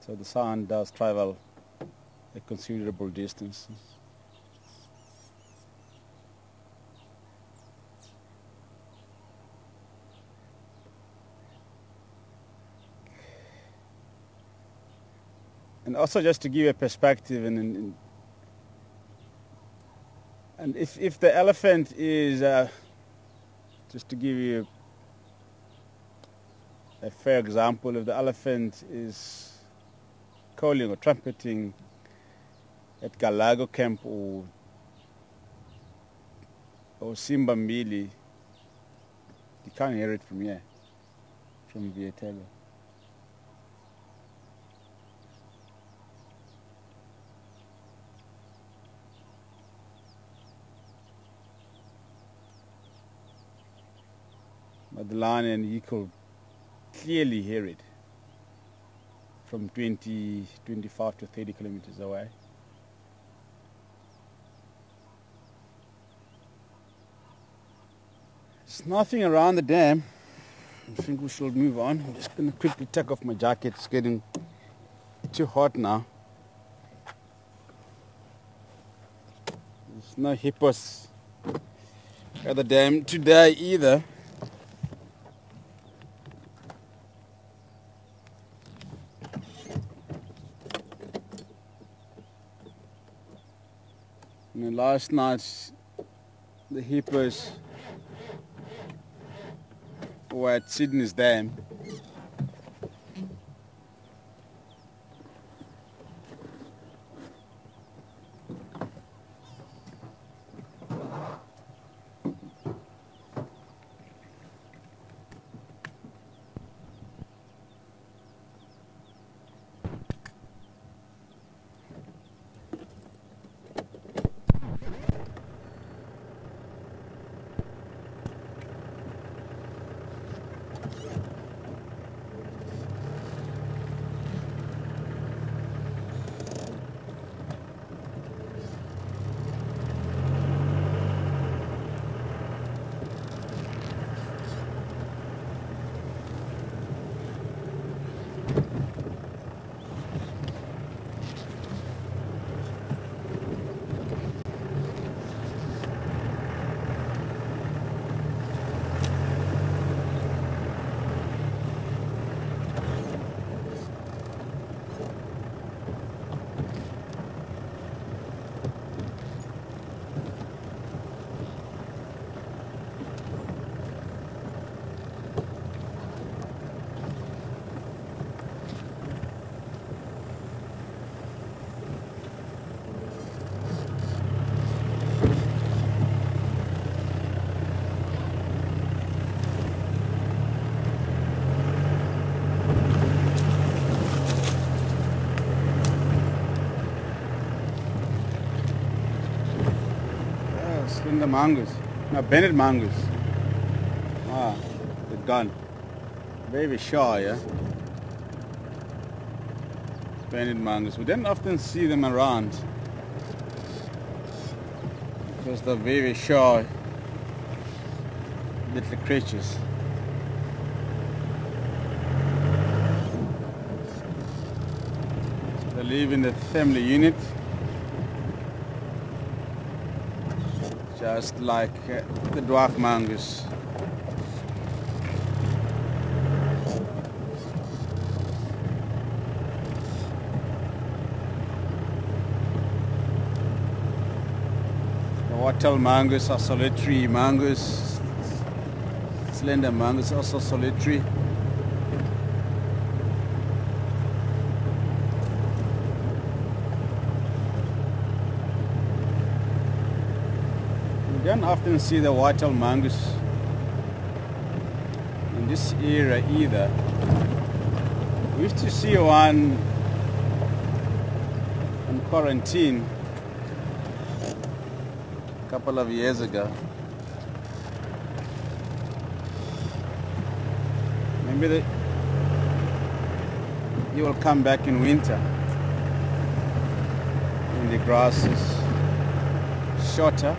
So the sound does travel a considerable distance. And also just to give you a perspective, and if the elephant is, just to give you a fair example, if the elephant is calling or trumpeting at Galago camp or Simbambili, you can't hear it from here, from Vietello. But the lion and eagle clearly hear it from 25 to 30 kilometers away. There's nothing around the dam. I think we should move on. I'm just going to quickly take off my jacket. It's getting too hot now. There's no hippos at the dam today either. Last night the hippos were at Sydney's Dam. Slender mongoose. No, Bennett mongoose. Ah, they're gone. Very shy, yeah? Bennett mongoose. We don't often see them around because they're very shy little creatures. So they live in the family unit, just like the dwarf mongoose. The wattle mongoose are solitary mongoose. Slender mongoose also solitary. You don't often see the wattle mongoose in this area either. We used to see one in quarantine a couple of years ago. Maybe he will come back in winter when the grass is shorter.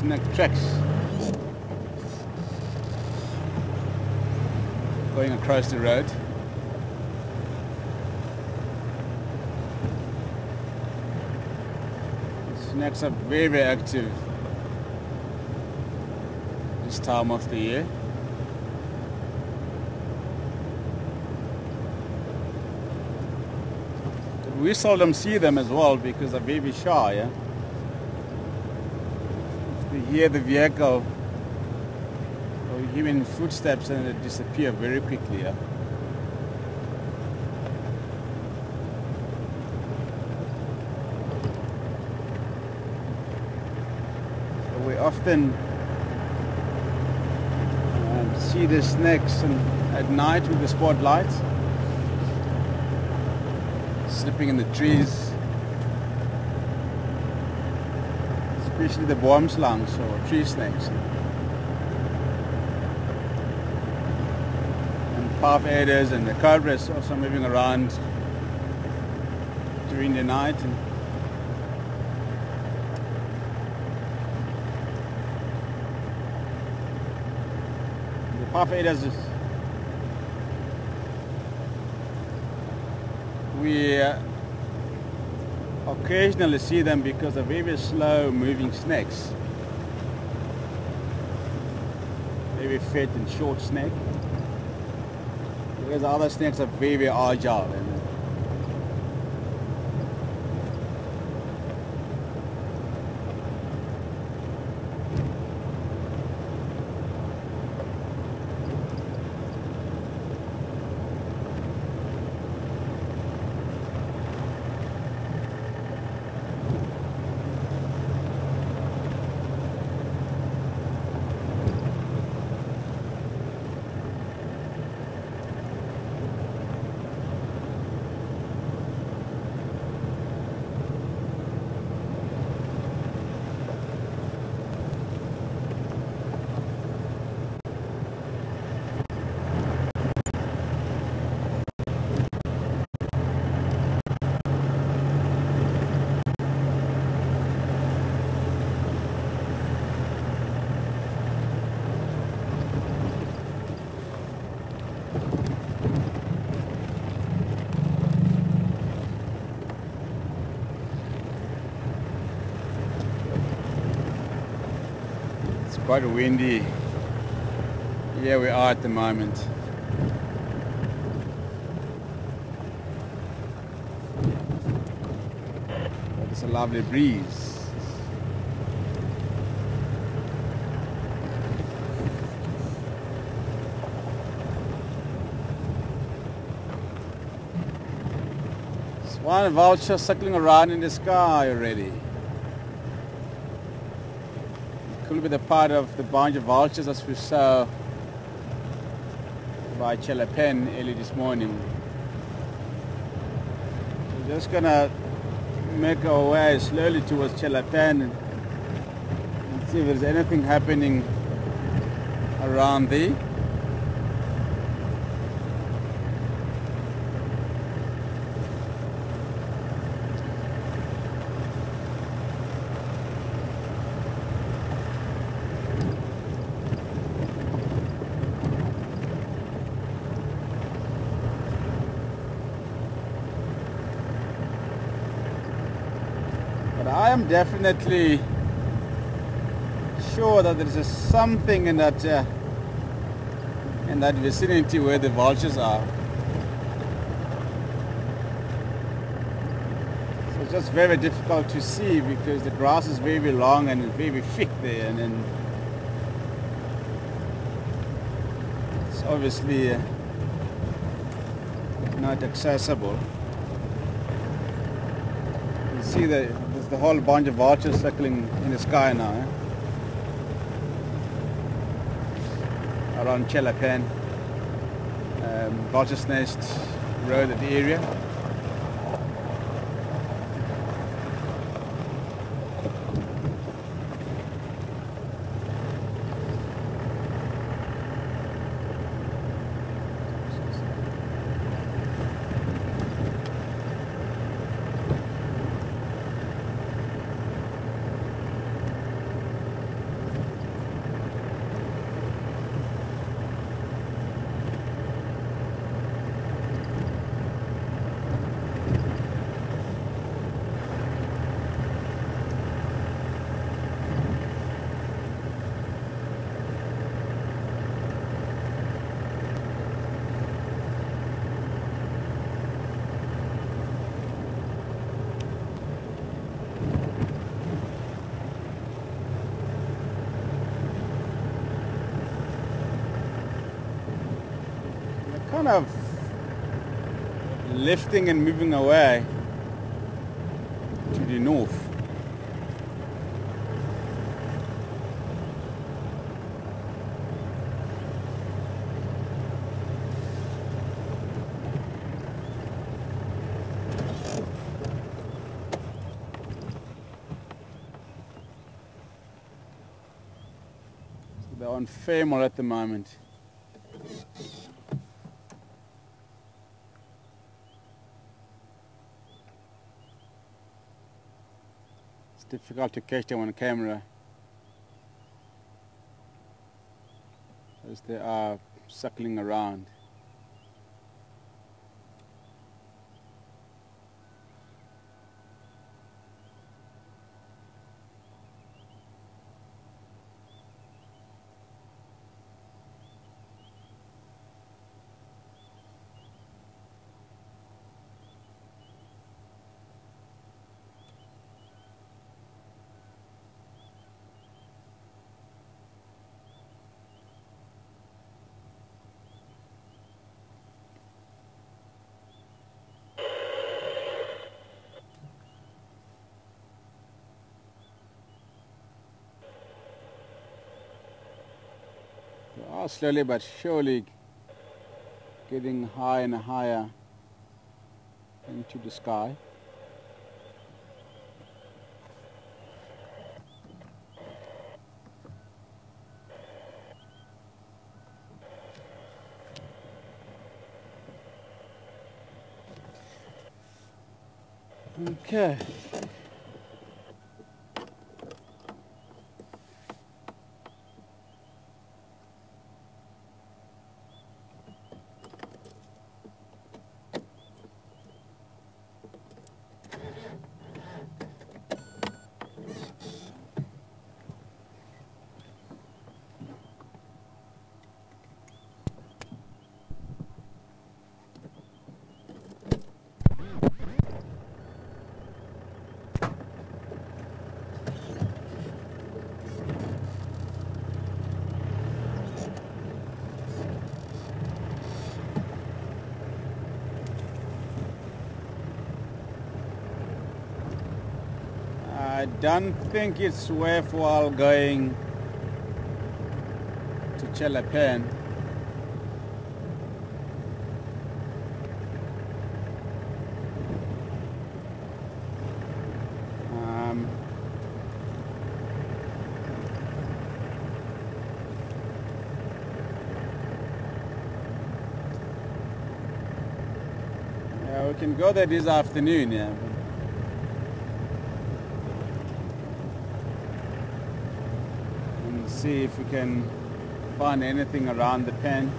Snake tracks going across the road. The snakes are very, very active this time of the year. We seldom see them as well because they're very shy. Yeah? They hear the vehicle or human footsteps and they disappear very quickly. Yeah? So we often see the snakes at night with the spotlights, slipping in the trees. Especially the boomslangs or tree snakes. And path adders and the cobras also moving around during the night. And the path adders, we occasionally see them because they're very slow moving snakes. Very fit and short snake. Whereas the other snakes are very, very agile. quite windy. Here we are at the moment. But it's a lovely breeze. There's one vulture circling around in the sky already. Could be the part of the bunch of vultures as we saw by Chelapen early this morning. We're just gonna make our way slowly towards Chelapen and see if there's anything happening around there. But I am definitely sure that there is something in that vicinity where the vultures are. So it's just very difficult to see because the grass is very long and very thick there, and then it's obviously not accessible. You see that there's the whole bunch of vultures circling in the sky now, around Chelapen, Vulture's Nest Road at the area. Kind of lifting and moving away to the north. So they're on Fairmont at the moment. Difficult to catch them on camera as they are circling around. They are slowly but surely getting higher and higher into the sky. Okay. don't think it's worthwhile going to Chelapen. Yeah, we can go there this afternoon, yeah. And see if we can find anything around the pen.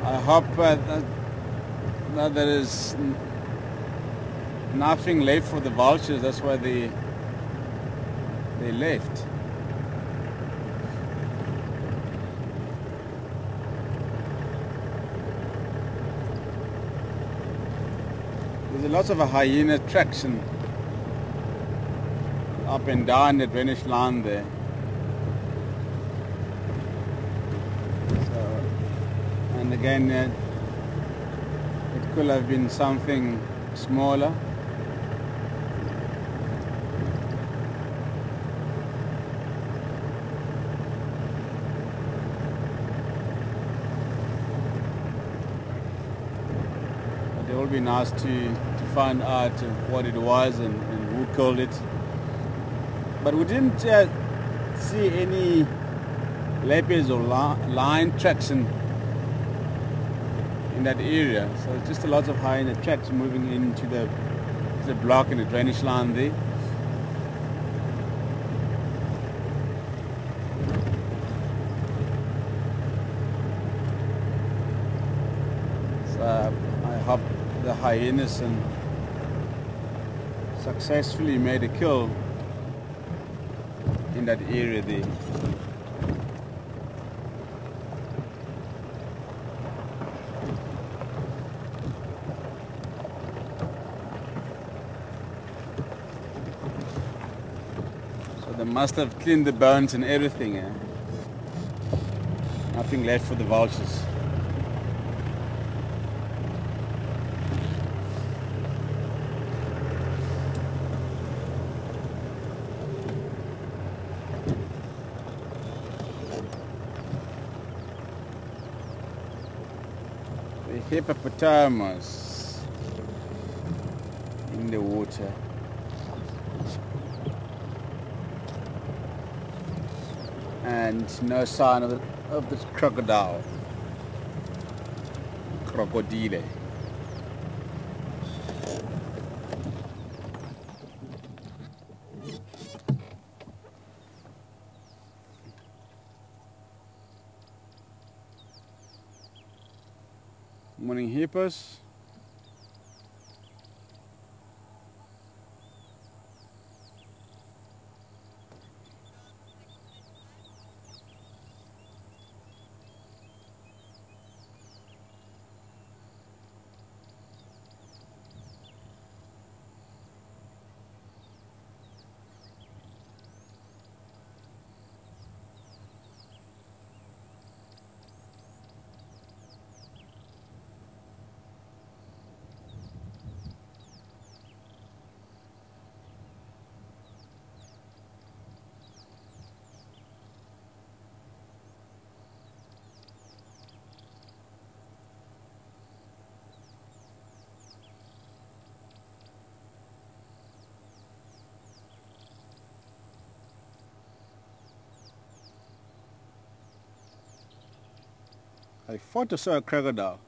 I hope that there is nothing left for the vultures. That's why they left. There's lots of a hyena traction up and down the drainage line there. And again, it could have been something smaller. But it would be nice to find out what it was and who killed it. But we didn't see any leopards or lion traction in that area, so it's just a lot of hyena tracks moving into the block and the drainage line there. So I hope the hyenas successfully made a kill in that area there. They must have cleaned the bones and everything. Nothing left for the vultures. The hippopotamus in the water. And no sign of this crocodile. Crocodile. Morning hippos. I thought I saw a crocodile.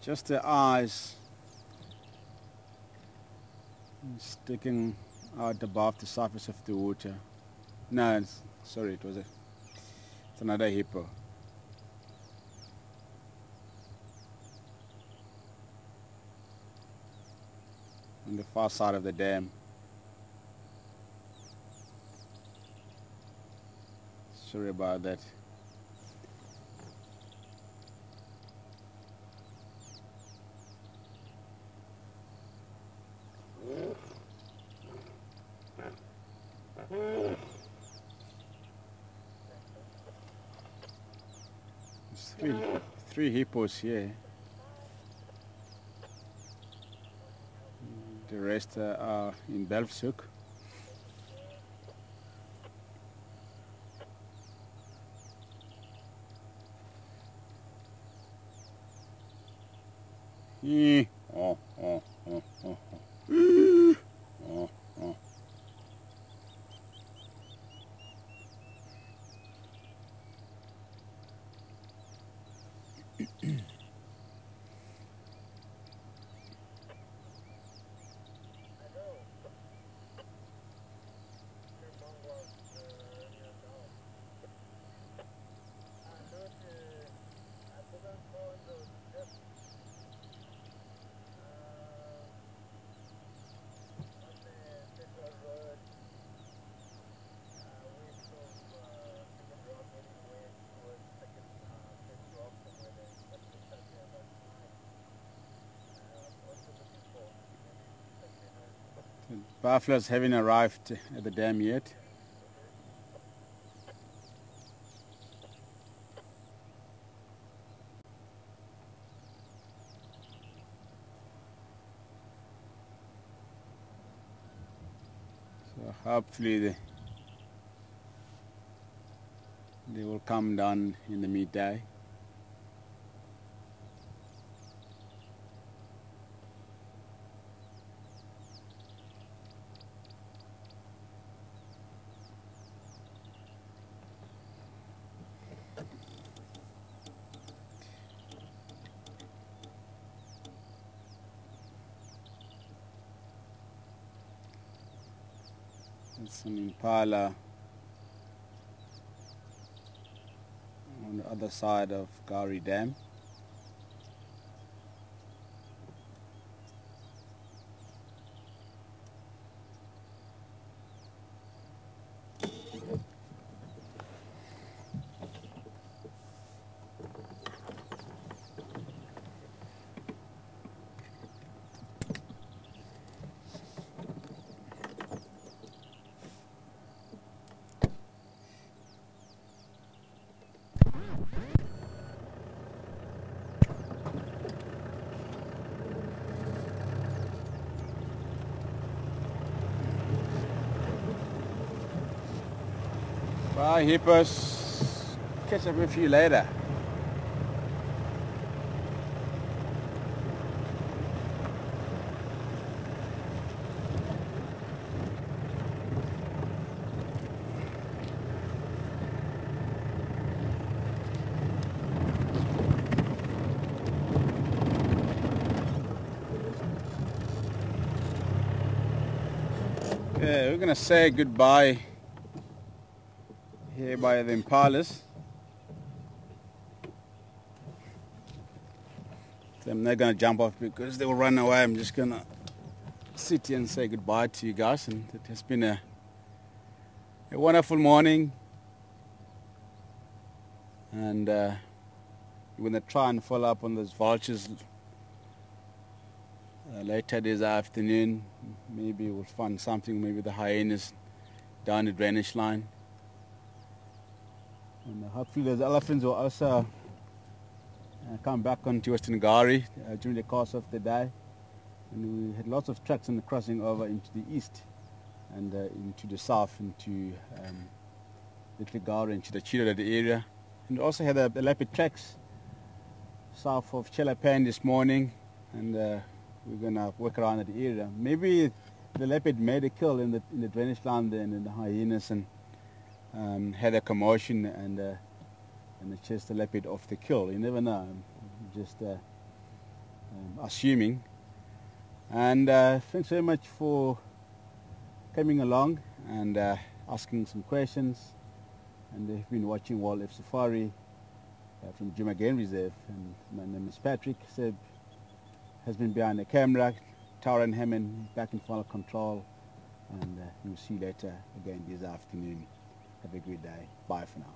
Just the eyes sticking out above the surface of the water. No, sorry, it's another hippo. On the far side of the dam. Sorry about that. There's three hippos here. The rest are in Belfshoek. Oh, oh, oh, oh, oh. Oh, oh. Buffaloes haven't arrived at the dam yet. So hopefully they will come down in the midday. It's an impala on the other side of Gowrie Dam. Bye hippos, catch up with you later. Okay, we're gonna say goodbye here by the impalas. So I'm not gonna jump off because they will run away. I'm just gonna sit here and say goodbye to you guys, and it has been a wonderful morning, and we're gonna try and follow up on those vultures later this afternoon. Maybe we'll find something, maybe the hyenas down the drainage line. And hopefully those elephants will also come back onto Western Gowrie during the course of the day. And we had lots of tracks on the crossing over into the east and into the south, into Little Gowrie, into the Chirada area. And we also had the leopard tracks south of Chelapan this morning, and we're going to work around that area. Maybe the leopard made a kill in the drainage line there, and in the hyenas, and had a commotion and it chased the leopard off the kill. You never know. I'm just assuming. And thanks very much for coming along and asking some questions. And they've been watching Wildlife Safari from Djuma Game Reserve. And my name is Patrick. Seb has been behind the camera. Tara and Hammond back in final control. And we'll see you later again this afternoon. Have a good day. Bye for now.